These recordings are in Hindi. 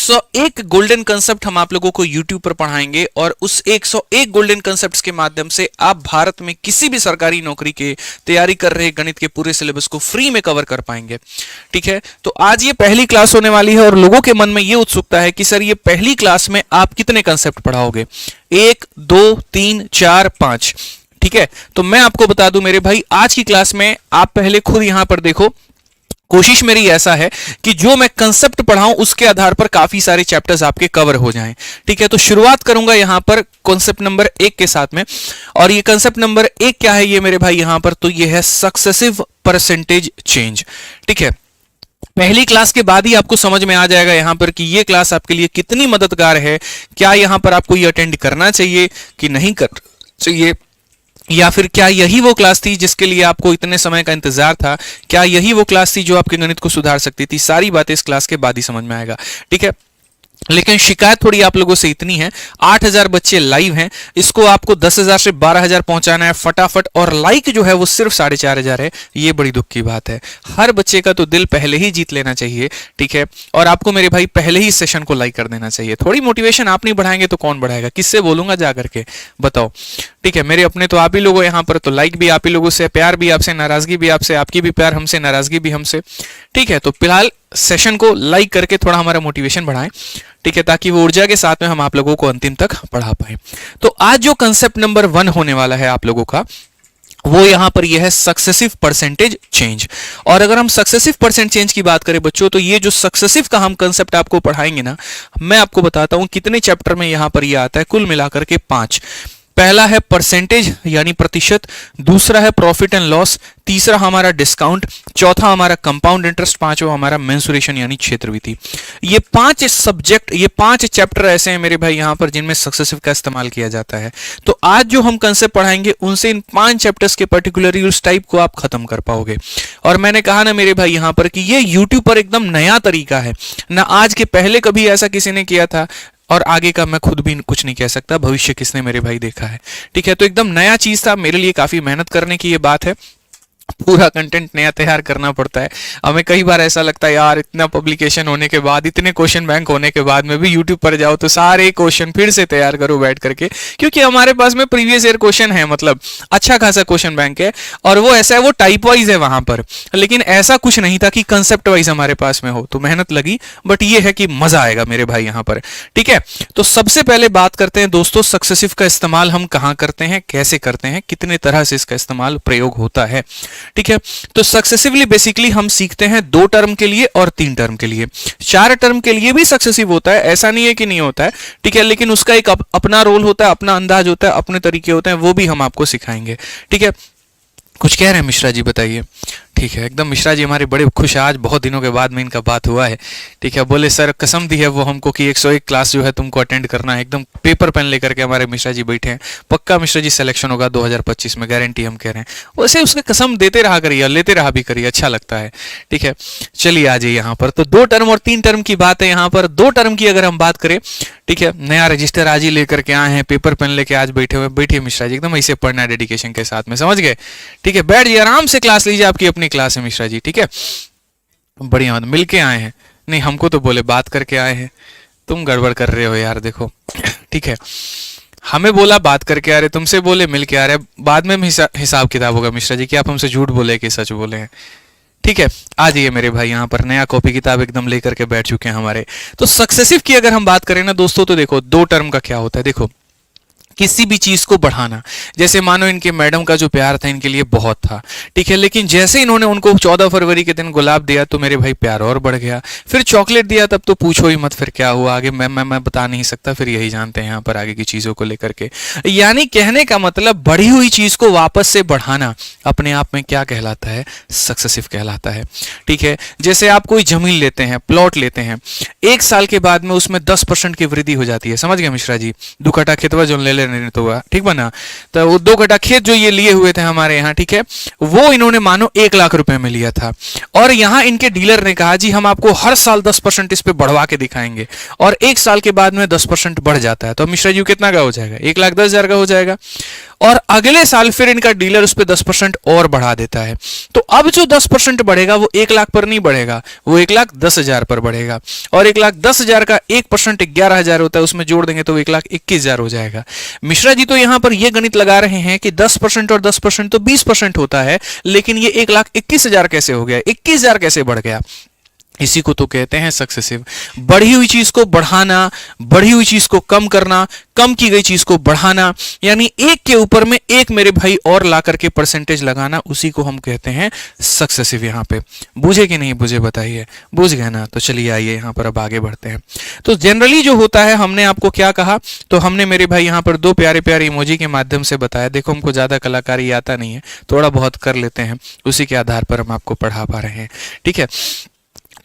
101 गोल्डन कंसेप्ट हम आप लोगों को YouTube पर पढ़ाएंगे और उस 101 गोल्डन कंसेप्ट्स के माध्यम से आप भारत में किसी भी सरकारी नौकरी के तैयारी कर रहे गणित के पूरे सिलेबस को फ्री में कवर कर पाएंगे। ठीक है, तो आज ये पहली क्लास होने वाली है और लोगों के मन में ये उत्सुकता है कि सर ये पहली क्लास में आप कितने कंसेप्ट पढ़ाओगे, 1 2 3 4 5। ठीक है, तो मैं आपको बता दूं मेरे भाई, आज की क्लास में आप पहले खुद यहां पर देखो, कोशिश मेरी ऐसा है कि जो मैं कंसेप्ट पढ़ाऊं उसके आधार पर काफी सारे चैप्टर्स आपके कवर हो जाएं। ठीक है, तो शुरुआत करूंगा यहां पर कॉन्सेप्ट नंबर 1 के साथ में। और ये कॉन्सेप्ट नंबर 1 क्या है ये मेरे भाई यहां पर, तो ये है सक्सेसिव परसेंटेज चेंज। ठीक है, पहली क्लास के बाद ही आपको समझ में आ जाएगा यहां पर कि ये क्लास आपके लिए कितनी मददगार है, क्या यहां पर आपको ये अटेंड करना चाहिए कि नहीं करना चाहिए, या फिर क्या यही वो क्लास थी जिसके लिए आपको इतने समय का इंतजार था, क्या यही वो क्लास थी जो आपके गणित को सुधार सकती थी। सारी बातें इस क्लास के बाद ही समझ में आएगा। ठीक है, लेकिन शिकायत थोड़ी आप लोगों से इतनी है, 8000 बच्चे लाइव हैं, इसको आपको 10,000 से 12,000 पहुंचाना है फटाफट, और लाइक जो है वो सिर्फ 4,500 है। ये बड़ी दुख की बात है। हर बच्चे का तो दिल पहले ही जीत लेना चाहिए। ठीक है, और आपको मेरे भाई पहले ही सेशन को लाइक कर देना चाहिए। थोड़ी मोटिवेशन आप नहीं बढ़ाएंगे तो कौन बढ़ाएगा, किससे बोलूंगा जा करके बताओ। ठीक है, मेरे अपने तो आप ही लोग हो यहाँ पर, तो लाइक भी आप ही लोगों से, प्यार भी आपसे, नाराजगी भी आपसे, आपकी भी प्यार हमसे, नाराजगी भी हमसे। ठीक है, तो फिलहाल सेशन को लाइक करके थोड़ा हमारा मोटिवेशन बढ़ाएं। ठीक है, ताकि वो ऊर्जा के साथ में हम आप लोगों को अंतिम तक पढ़ा पाए। तो आज जो कंसेप्ट नंबर 1 होने वाला है आप लोगों का, वो यहां पर यह है सक्सेसिव परसेंटेज चेंज। और अगर हम सक्सेसिव परसेंट चेंज की बात करें बच्चों, तो ये जो सक्सेसिव का हम कंसेप्ट आपको पढ़ाएंगे ना, मैं आपको बताता हूं कितने चैप्टर में यहां पर यह आता है, कुल मिलाकर के 5। पहला है परसेंटेज यानी प्रतिशत, दूसरा है प्रॉफिट एंड लॉस, तीसरा हमारा डिस्काउंट, चौथा हमारा कंपाउंड इंटरेस्ट, पांचवा हमारा मेंसुरेशन यानी क्षेत्रविधि। ये 5 सब्जेक्ट, ये 5 चैप्टर ऐसे हैं मेरे भाई यहां पर जिनमें सक्सेसिव का इस्तेमाल किया जाता है। तो आज जो हम कंसेप्ट पढ़ाएंगे उनसे इन 5 चैप्टर्स के पर्टिकुलरली उस टाइप को आप खत्म कर पाओगे। और मैंने कहा ना मेरे भाई यहां पर कि ये यूट्यूब पर एकदम नया तरीका है ना, आज के पहले कभी ऐसा किसी ने किया था, और आगे का मैं खुद भी कुछ नहीं कह सकता, भविष्य किसने मेरे भाई देखा है। ठीक है, तो एकदम नया चीज था मेरे लिए, काफी मेहनत करने की ये बात है, पूरा कंटेंट नया तैयार करना पड़ता है। हमें कई बार ऐसा लगता है यार, इतना पब्लिकेशन होने के बाद, इतने क्वेश्चन बैंक होने के बाद में भी यूट्यूब पर जाओ तो सारे क्वेश्चन फिर से तैयार करो बैठ करके, क्योंकि हमारे पास में प्रीवियस ईयर क्वेश्चन है, मतलब अच्छा खासा क्वेश्चन बैंक है, और वो ऐसा है, वो टाइप वाइज है वहां पर, लेकिन ऐसा कुछ नहीं था कि कंसेप्ट वाइज हमारे पास में हो। तो मेहनत लगी, बट ये है कि मजा आएगा मेरे भाई यहां पर। ठीक है, तो सबसे पहले बात करते हैं दोस्तों, सक्सेसिव का इस्तेमाल हम कहां करते हैं, कैसे करते हैं, कितने तरह से इसका इस्तेमाल प्रयोग होता है। ठीक है, तो सक्सेसिवली बेसिकली हम सीखते हैं 2 टर्म के लिए और 3 टर्म के लिए। 4 टर्म के लिए भी सक्सेसिव होता है, ऐसा नहीं है कि नहीं होता है। ठीक है, लेकिन उसका एक अपना रोल होता है, अपना अंदाज होता है, अपने तरीके होते हैं, वो भी हम आपको सिखाएंगे। ठीक है, कुछ कह रहे हैं मिश्रा जी, बताइए। ठीक है, एकदम मिश्रा जी हमारे बड़े खुश हैं, आज बहुत दिनों के बाद में इनका बात हुआ है। ठीक है, बोले सर कसम दी है वो हमको कि 101 क्लास जो है तुमको अटेंड करना है। एकदम पेपर पेन लेकर के हमारे मिश्रा जी बैठे हैं, पक्का मिश्रा जी सिलेक्शन होगा 2025 में, गारंटी हम कह रहे हैं। वैसे उसके कसम देते रहा करिए, लेते रहा भी करिए, अच्छा लगता है। ठीक है, चलिए आ जाइए यहाँ पर। तो 2 टर्म और 3 टर्म की बात है यहाँ पर। 2 टर्म की अगर हम बात करें, ठीक है, नया रजिस्टर आज ही लेकर के आए हैं, पेपर पेन लेके आज बैठे हुए, बैठिए मिश्रा जी, एकदम ऐसे पढ़ना है डेडिकेशन के साथ में, समझ गए। ठीक है, बैठ जाइए, आराम से क्लास लीजिए, आपकी अपनी क्लास है मिश्रा जी। ठीक है, बढ़िया, मिल के आए हैं, नहीं हमको तो बोले बात करके आए हैं, तुम गड़बड़ कर रहे हो यार, देखो। ठीक है, हमें बोला बात करके आ रहे, तुमसे बोले मिल के आ रहे, बाद में हिसाब किताब होगा मिश्रा जी कि आप हमसे झूठ बोले कि सच बोले हैं। ठीक है, आ जाइए मेरे भाई यहाँ पर, नया कॉपी किताब एकदम लेकर के बैठ चुके हैं हमारे। तो सक्सेसिव की अगर हम बात करें ना दोस्तों, तो देखो 2 टर्म का क्या होता है। देखो, किसी भी चीज को बढ़ाना, जैसे मानो इनके मैडम का जो प्यार था इनके लिए बहुत था। ठीक है, लेकिन जैसे इन्होंने उनको 14 फरवरी के दिन गुलाब दिया तो मेरे भाई प्यार और बढ़ गया, फिर चॉकलेट दिया तब तो पूछो ही मत फिर क्या हुआ आगे, मैं बता नहीं सकता, फिर यही जानते हैं यहाँ पर आगे की चीजों को लेकर के। यानी कहने का मतलब बढ़ी हुई चीज को वापस से बढ़ाना अपने आप में क्या कहलाता है, सक्सेसिव कहलाता है। ठीक है, जैसे आप कोई जमीन लेते हैं, प्लॉट लेते हैं, 1 साल के बाद में उसमें 10% की वृद्धि हो जाती है, समझ गए मिश्रा जी। 2 कट्ठा खेतवा जो ले नहीं तो हुआ, ठीक बना, तो वो 2 कट्ठा खेत जो ये लिए हुए थे हमारे यहाँ, ठीक है, वो इन्होंने मानो 1 लाख रुपए में लिया था, और यहाँ इनके डीलर ने कहा जी हम आपको हर साल 10% इस पे बढ़वा के दिखाएंगे, और 1 साल के बाद में 10% बढ़ जाता है, तो मिश्रा जी कितना का हो जाएगा, 1,10,000 का हो जाएगा। और अगले साल फिर इनका डीलर उस पर 10% और बढ़ा देता है। तो अब जो 10% बढ़ेगा वो 1 लाख पर नहीं बढ़ेगा, वो 1,10,000 पर बढ़ेगा। और 1,10,000 का 1% 11,000 होता है, उसमें जोड़ देंगे तो 1,21,000 हो जाएगा। मिश्रा जी तो यहां पर यह गणित लगा रहे हैं कि 10% और 10% तो 20% होता है, लेकिन ये 1,21,000 कैसे हो गया, 21,000 कैसे बढ़ गया। इसी को तो कहते हैं सक्सेसिव। बढ़ी हुई चीज को बढ़ाना, बढ़ी हुई चीज को कम करना, कम की गई चीज को बढ़ाना, यानी एक के ऊपर में एक मेरे भाई और ला करके परसेंटेज लगाना, उसी को हम कहते हैं सक्सेसिव। यहां पे बुझे कि नहीं बुझे बताइए, बुझ गए ना, तो चलिए आइए यहां पर अब आगे बढ़ते हैं। तो जनरली जो होता है, हमने आपको क्या कहा, तो हमने मेरे भाई यहां पर दो प्यारे प्यारे इमोजी के माध्यम से बताया। देखो हमको ज्यादा कलाकारी आता नहीं है, थोड़ा बहुत कर लेते हैं, उसी के आधार पर हम आपको पढ़ा पा रहे हैं, ठीक है।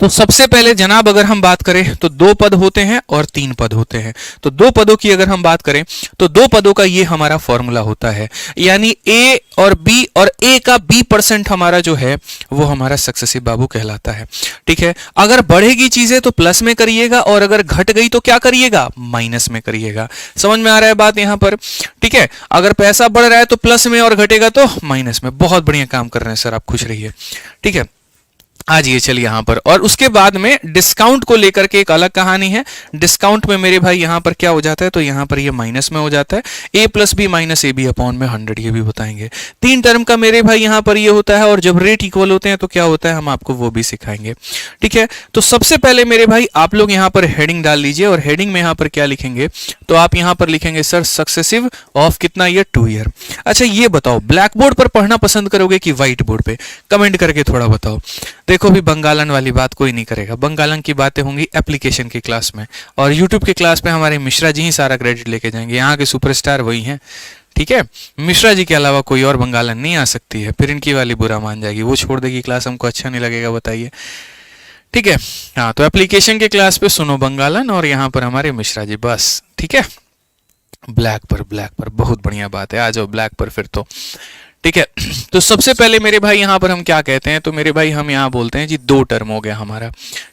तो सबसे पहले जनाब अगर हम बात करें तो 2 पद होते हैं और 3 पद होते हैं। तो 2 पदों की अगर हम बात करें तो 2 पदों का ये हमारा फॉर्मूला होता है, यानी ए और बी, और ए का B% हमारा जो है वो हमारा सक्सेसिव बाबू कहलाता है, ठीक है। अगर बढ़ेगी चीजें तो प्लस में करिएगा, और अगर घट गई तो क्या करिएगा, माइनस में करिएगा। समझ में आ रहा है बात यहां पर, ठीक है। अगर पैसा बढ़ रहा है तो प्लस में, और घटेगा तो माइनस में। बहुत बढ़िया काम कर रहे हैं सर, आप खुश रहिए, ठीक है। आज ये चलिए यहां पर, और उसके बाद में डिस्काउंट को लेकर के एक अलग कहानी है। डिस्काउंट में मेरे भाई यहां पर क्या हो जाता है, तो यहां पर ये माइनस में हो जाता है। A plus B minus A B upon में 100, ये भी बताएंगे। 3 टर्म का मेरे भाई यहां पर ये होता है, और जब रेट इक्वल होते हैं तो क्या होता है, हम आपको वो भी सिखाएंगे, ठीक है। तो सबसे पहले मेरे भाई आप लोग यहां पर हेडिंग डाल लीजिए, और हेडिंग में यहां पर क्या लिखेंगे, तो आप यहां पर लिखेंगे सर सक्सेसिव ऑफ कितना ईयर, 2 ईयर। अच्छा ये बताओ, ब्लैक बोर्ड पर पढ़ना पसंद करोगे कि व्हाइट बोर्ड पे, कमेंट करके थोड़ा बताओ। देखो भी बंगालन वाली बात कोई नहीं करेगा, बंगालन की बातें होंगी एप्लीकेशन की क्लास में, और यूट्यूब की क्लास पे हमारे मिश्रा जी ही सारा क्रेडिट लेके जाएंगे, यहाँ के सुपरस्टार वही हैं, ठीक है। मिश्रा जी के अलावा कोई और बंगालन नहीं आ सकती है, फिर इनकी वाली बुरा मान जाएगी, वो छोड़ देगी क्लास, हमको अच्छा नहीं लगेगा, बताइए, ठीक है। हाँ तो एप्लीकेशन के क्लास पे सुनो बंगालन, और यहाँ पर हमारे मिश्रा जी, बस ठीक है। ब्लैक पर बहुत बढ़िया बात है, आ जाओ ब्लैक पर फिर तो, ठीक है। तो सबसे पहले मेरे भाई यहां पर हम क्या कहते हैं, तो मेरे भाई हम यहां बोलते हैं जी 2 टर्म हो गया हमारा।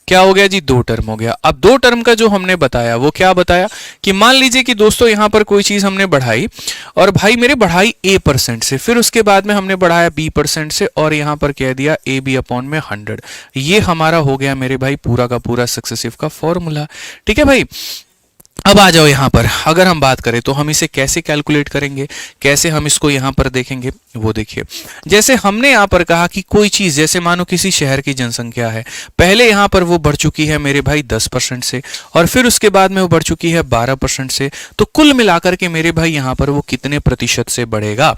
क्या हो गया जी, 2 टर्म हो गया। अब 2 टर्म का जो हमने बताया वो क्या बताया, कि मान लीजिए कि दोस्तों यहां पर कोई चीज हमने बढ़ाई, और भाई मेरे बढ़ाई A% से, फिर उसके बाद में हमने बढ़ाया B% से, और यहां पर कह दिया ए बी अपॉन में 100। ये हमारा हो गया मेरे भाई पूरा का पूरा सक्सेसिव का फॉर्मूला, ठीक है भाई। अब आ जाओ यहां पर, अगर हम बात करें तो हम इसे कैसे कैलकुलेट करेंगे, कैसे हम इसको यहां पर देखेंगे, वो देखिए। जैसे हमने यहां पर कहा कि कोई चीज, जैसे मानो किसी शहर की जनसंख्या है, पहले यहां पर वो बढ़ चुकी है मेरे भाई 10% से, और फिर उसके बाद में वो बढ़ चुकी है 12% से, तो कुल मिलाकर के मेरे भाई यहां पर वो कितने प्रतिशत से बढ़ेगा,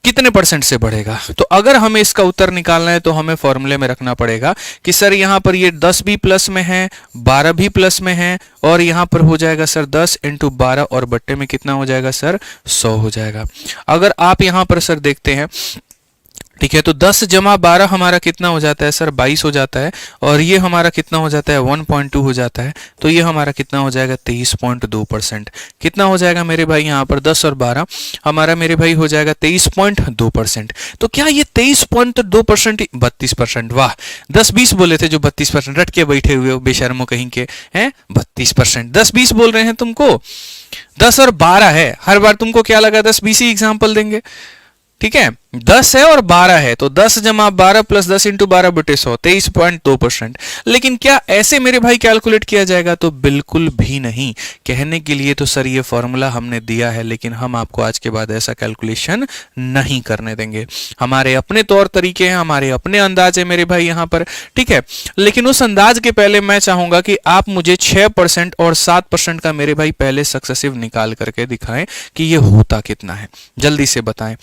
कितने परसेंट से बढ़ेगा। तो अगर हमें इसका उत्तर निकालना है तो हमें फॉर्मूले में रखना पड़ेगा कि सर यहां पर ये 10 भी प्लस में है, 12 भी प्लस में है, और यहां पर हो जाएगा सर 10 इंटू 12, और बट्टे में कितना हो जाएगा सर, 100 हो जाएगा। अगर आप यहां पर सर देखते हैं, ठीक है, तो 10 जमा 12 हमारा कितना हो जाता है सर, 22 हो जाता है, और ये हमारा कितना हो जाता है, 1.2 हो जाता है, तो ये हमारा कितना हो जाएगा, 23.2%। कितना हो जाएगा मेरे भाई यहाँ पर, 10 और 12 हमारा मेरे भाई हो जाएगा 23.2%। तो क्या ये 23.2%, 32%, वाह, 10-20 बोले थे जो 32%, रट के बैठे हुए हो बेशर्मो कहीं के हैं, 32%, 10-20 बोल रहे हैं तुमको, 10 और 12 है, हर बार तुमको क्या लगा 10-20 ही एग्जाम्पल देंगे, ठीक है। 10 है और 12 है, तो 10 जमा 12 प्लस 10 इंटू 12 बटे 100, 23.2%। लेकिन क्या ऐसे मेरे भाई कैलकुलेट किया जाएगा, तो बिल्कुल भी नहीं। कहने के लिए तो सर ये फॉर्मूला हमने दिया है, लेकिन हम आपको आज के बाद ऐसा कैलकुलेशन नहीं करने देंगे। हमारे अपने तौर तरीके हैं, हमारे अपने अंदाज है मेरे भाई यहाँ पर, ठीक है। लेकिन उस अंदाज के पहले मैं चाहूंगा कि आप मुझे 6% और 7% का मेरे भाई पहले सक्सेसिव निकाल करके दिखाएं कि ये होता कितना है, जल्दी से बताएं।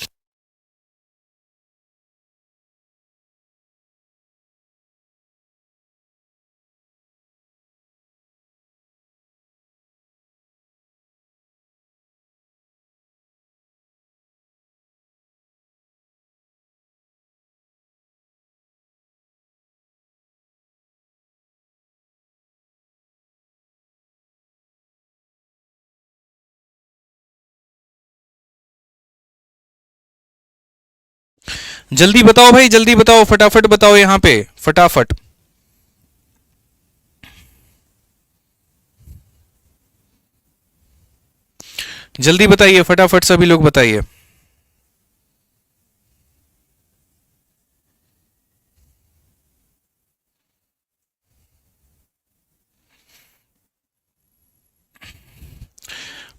जल्दी बताओ भाई, जल्दी बताओ, फटाफट बताओ यहां पे, फटाफट। जल्दी बताइए फटाफट, सभी लोग बताइए।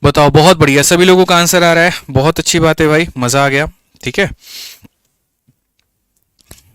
बताओ, बहुत बढ़िया, सभी लोगों का आंसर आ रहा है, बहुत अच्छी बात है भाई, मजा आ गया। ठीक है,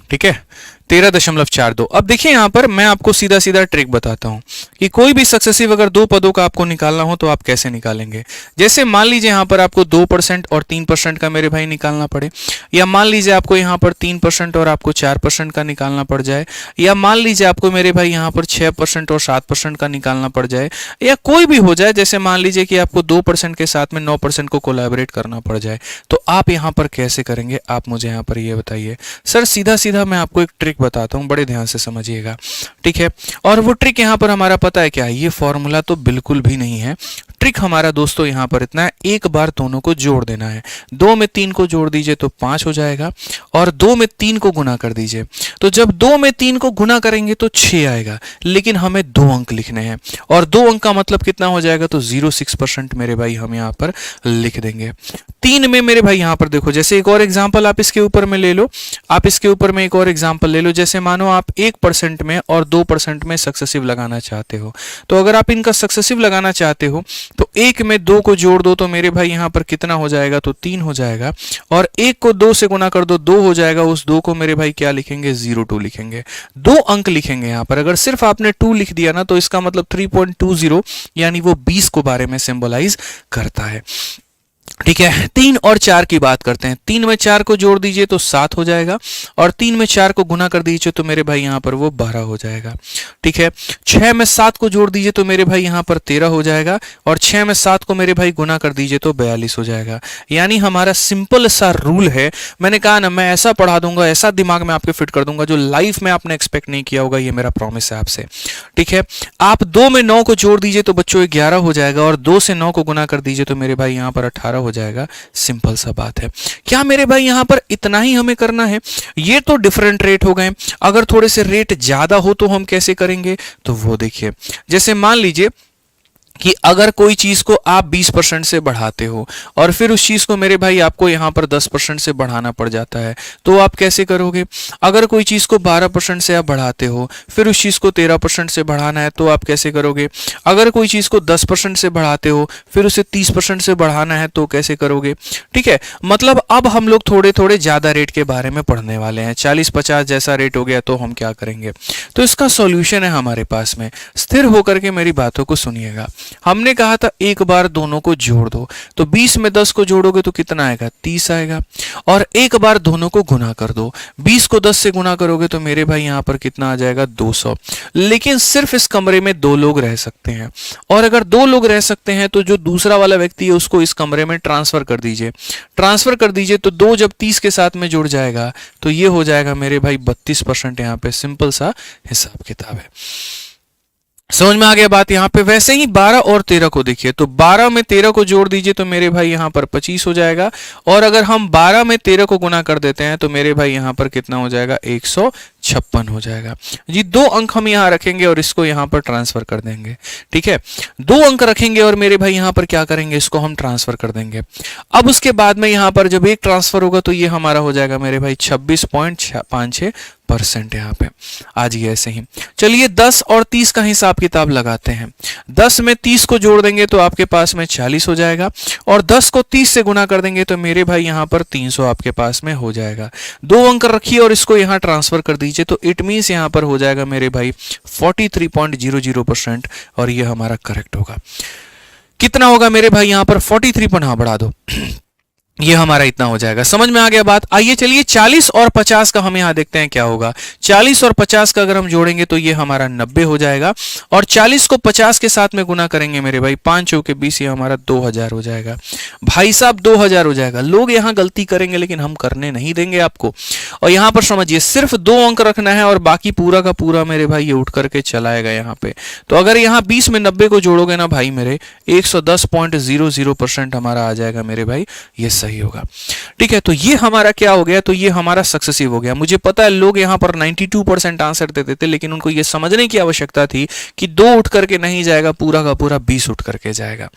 ठीक है, 13.42। अब देखिए यहां पर मैं आपको सीधा सीधा ट्रिक बताता हूं कि कोई भी सक्सेसिव अगर दो पदों का आपको निकालना हो तो आप कैसे निकालेंगे। जैसे मान लीजिए यहां पर आपको 2% और 3% का मेरे भाई निकालना पड़े, या मान लीजिए आपको यहां पर 3% और आपको 4% का निकालना पड़ जाए, या मान लीजिए आपको मेरे भाई यहां पर 6% और 7% का निकालना पड़ जाए, या कोई भी हो जाए, जैसे मान लीजिए कि आपको 2% के साथ में 9% को कोलैबोरेट करना पड़ जाए, तो आप यहां पर कैसे करेंगे, आप मुझे यहां पर ये बताइए। सर सीधा सीधा मैं आपको एक ट्रिक बताता हूं, बड़े ध्यान से समझिएगा। ठीक है, और वो ट्रिक यहां पर हमारा पता है क्या है, ये फॉर्मूला तो बिल्कुल भी नहीं है। ट्रिक हमारा दोस्तों यहां पर इतना है, एक बार दोनों को जोड़ देना है। 2 में 3 को जोड़ दीजिए तो 5 हो जाएगा, और 2 में 3 को गुना कर दीजिए, तो जब 2 में 3 को गुना करेंगे तो 6 आएगा, लेकिन हमें 2 अंक लिखने हैं, और 2 अंक का मतलब कितना हो जाएगा, तो 0.6% मेरे भाई हम यहां पर लिख देंगे। 3 में मेरे भाई यहां पर देखो, जैसे एक और एग्जांपल आप इसके ऊपर में ले लो, आप इसके ऊपर में एक और एग्जांपल ले लो। जैसे मानो आप 1% में और 2% में सक्सेसिव लगाना चाहते हो, तो अगर आप इनका सक्सेसिव लगाना चाहते हो तो 1 में 2 को जोड़ दो तो मेरे भाई यहां पर कितना हो जाएगा, तो 3 हो जाएगा, और 1 को 2 से गुना कर दो, 2 हो जाएगा, उस 2 को मेरे भाई क्या लिखेंगे, 02 लिखेंगे, 2 अंक लिखेंगे यहां पर। अगर सिर्फ आपने 2 लिख दिया ना तो इसका मतलब 3.20 यानी वो 20 को बारे में सिंबलाइज करता है। ठीक है, 3 और 4 की बात करते हैं। 3 में 4 को जोड़ दीजिए तो 7 हो जाएगा, और 3 में 4 को गुना कर दीजिए तो मेरे भाई यहां पर वो 12 हो जाएगा। ठीक है, 6 में 7 को जोड़ दीजिए तो मेरे भाई यहां पर 13 हो जाएगा, और 6 में 7 को मेरे भाई गुना कर दीजिए तो 42 हो जाएगा। यानी हमारा सिंपल सा रूल है, मैंने कहा ना मैं ऐसा पढ़ा दूंगा, ऐसा दिमाग में आपके फिट कर दूंगा जो लाइफ में आपने एक्सपेक्ट नहीं किया होगा, ये मेरा प्रॉमिस है आपसे। ठीक है, आप 2 में 9 को जोड़ दीजिए तो बच्चों 11 हो जाएगा, और 2 से 9 को गुना कर दीजिए तो मेरे भाई यहां पर 18 हो जाएगा। सिंपल सा बात है। क्या मेरे भाई यहां पर इतना ही हमें करना है? ये तो डिफरेंट रेट हो गए, अगर थोड़े से रेट ज्यादा हो तो हम कैसे करेंगे, तो वो देखिए, जैसे मान लीजिए कि अगर कोई चीज को आप 20% से बढ़ाते हो और फिर उस चीज को मेरे भाई आपको यहां पर 10% से बढ़ाना पड़ जाता है, तो आप कैसे करोगे? अगर कोई चीज को 12% से आप बढ़ाते हो, फिर उस चीज को 13% से बढ़ाना है, तो आप कैसे करोगे? अगर कोई चीज को 10% से बढ़ाते हो, फिर उसे 30% से बढ़ाना है, तो कैसे करोगे? ठीक है, मतलब अब हम लोग थोड़े थोड़े ज्यादा रेट के बारे में पढ़ने वाले हैं। 40-50 जैसा रेट हो गया तो हम क्या करेंगे? तो इसका सॉल्यूशन है हमारे पास में। स्थिर होकर के मेरी बातों को सुनिएगा। हमने कहा था एक बार दोनों को जोड़ दो, तो 20 में 10 को जोड़ोगे तो कितना आएगा, 30 आएगा, और एक बार दोनों को गुना कर दो, 20 को 10 से गुना करोगे तो मेरे भाई यहां पर कितना आ जाएगा, 200। लेकिन सिर्फ इस कमरे में 2 लोग रह सकते हैं, और अगर 2 लोग रह सकते हैं तो जो दूसरा वाला व्यक्ति है उसको इस कमरे में ट्रांसफर कर दीजिए। ट्रांसफर कर दीजिए तो 2 जब 30 के साथ में जुड़ जाएगा तो ये हो जाएगा मेरे भाई 32%। यहां पे सिंपल सा हिसाब किताब है। समझ में आ गया बात यहां पे? वैसे ही 12 और 13 को देखिए, तो 12 में 13 को जोड़ दीजिए तो मेरे भाई यहां पर 25 हो जाएगा, और अगर हम 12 में 13 को गुना कर देते हैं तो मेरे भाई यहां पर कितना हो जाएगा, 156 हो जाएगा जी। 2 अंक हम यहां रखेंगे और इसको यहां पर ट्रांसफर कर देंगे। ठीक है, 2 अंक रखेंगे और मेरे भाई यहां पर क्या करेंगे, इसको हम ट्रांसफर कर देंगे। अब उसके बाद में यहां पर जब एक ट्रांसफर होगा तो ये हमारा हो जाएगा मेरे भाई 26.56%। यहां पे आज ये ऐसे ही। चलिए 10 और 30 का हिसाब किताब लगाते हैं। 10 में 30 को जोड़ देंगे तो आपके पास में 40 हो जाएगा, और 10 को 30 से गुना कर देंगे तो मेरे भाई यहां पर 300 आपके पास में हो जाएगा। 2 अंक रखिए और इसको यहां ट्रांसफर कर दीजिए तो इट मींस यहां पर हो जाएगा मेरे भाई 43.00%, और ये हमारा करेक्ट होगा। कितना होगा मेरे भाई यहां पर 43 हाँ बढ़ा दो ये हमारा इतना हो जाएगा। समझ में आ गया बात? आइए चलिए 40 और 50 का हम यहां देखते हैं क्या होगा। 40 और 50 का अगर हम जोड़ेंगे तो ये हमारा 90 हो जाएगा, और 40 को 50 के साथ में गुना करेंगे मेरे भाई 5 चौके 20, ये हमारा 2000 हो जाएगा। भाई साहब 2000 हो जाएगा। लोग यहां गलती करेंगे लेकिन हम करने नहीं देंगे आपको। और यहां पर समझिए सिर्फ 2 अंक रखना है और बाकी पूरा का पूरा मेरे भाई ये उठ करके चलाएगा यहां पे। तो अगर यहां 20 में 90 को जोड़ोगे ना भाई मेरे, 110.00% हमारा आ जाएगा मेरे भाई, ये सही होगा। ठीक है, तो ये हमारा क्या हो गया, तो ये हमारा सक्सेसिव हो गया। मुझे पता है लोग यहां पर 92% आंसर देते थे, लेकिन उनको ये समझने की आवश्यकता थी कि 2 उठ करके नहीं जाएगा, पूरा का पूरा 20 उठ करके जाएगा।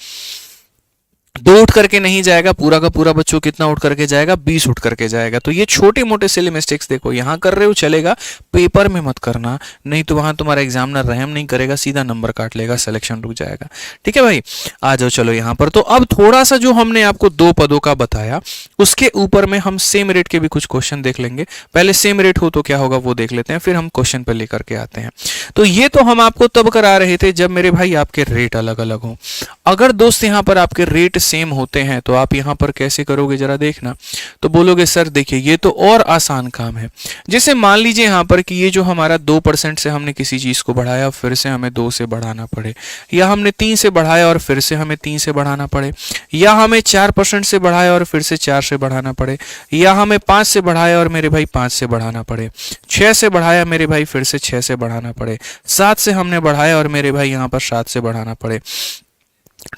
दो उठ करके नहीं जाएगा, पूरा का पूरा बच्चों कितना उठ करके जाएगा, 20 उठ करके जाएगा। तो ये छोटे मोटे सिली मिस्टेक्स देखो यहां कर रहे हो चलेगा, पेपर में मत करना, नहीं तो वहां तुम्हारा एग्जामिनर रहम नहीं करेगा, सीधा नंबर काट लेगा, सिलेक्शन रुक जाएगा। ठीक है भाई, आ जाओ चलो यहां पर। तो अब थोड़ा सा जो हमने आपको दो पदों का बताया उसके ऊपर में हम सेम रेट के भी कुछ क्वेश्चन देख लेंगे। पहले सेम रेट हो तो क्या होगा वो देख लेते हैं, फिर हम क्वेश्चन पे लेकर के आते हैं। तो ये तो हम आपको तब करा रहे थे जब मेरे भाई आपके रेट अलग अलग हो। अगर दोस्त यहां पर आपके रेट सेम होते हैं तो आप यहां पर कैसे करोगे जरा देखना। तो बोलोगे सर देखिए ये तो और आसान काम है। जैसे मान लीजिए यहां पर कि ये जो हमारा 2% से हमने किसी चीज को बढ़ाया, फिर से हमें 2 से बढ़ाना पड़े, या हमने 3 से बढ़ाया और फिर से हमें 3 से बढ़ाना पड़े, या हमें 4% से बढ़ाया और फिर से 4 से बढ़ाना पड़े, या हमें 5 से बढ़ाया और मेरे भाई 5 से बढ़ाना पड़े, 6 से बढ़ाया मेरे भाई फिर से 6 से बढ़ाना पड़े, 7 से हमने बढ़ाया और मेरे भाई यहां पर 7 से बढ़ाना पड़े।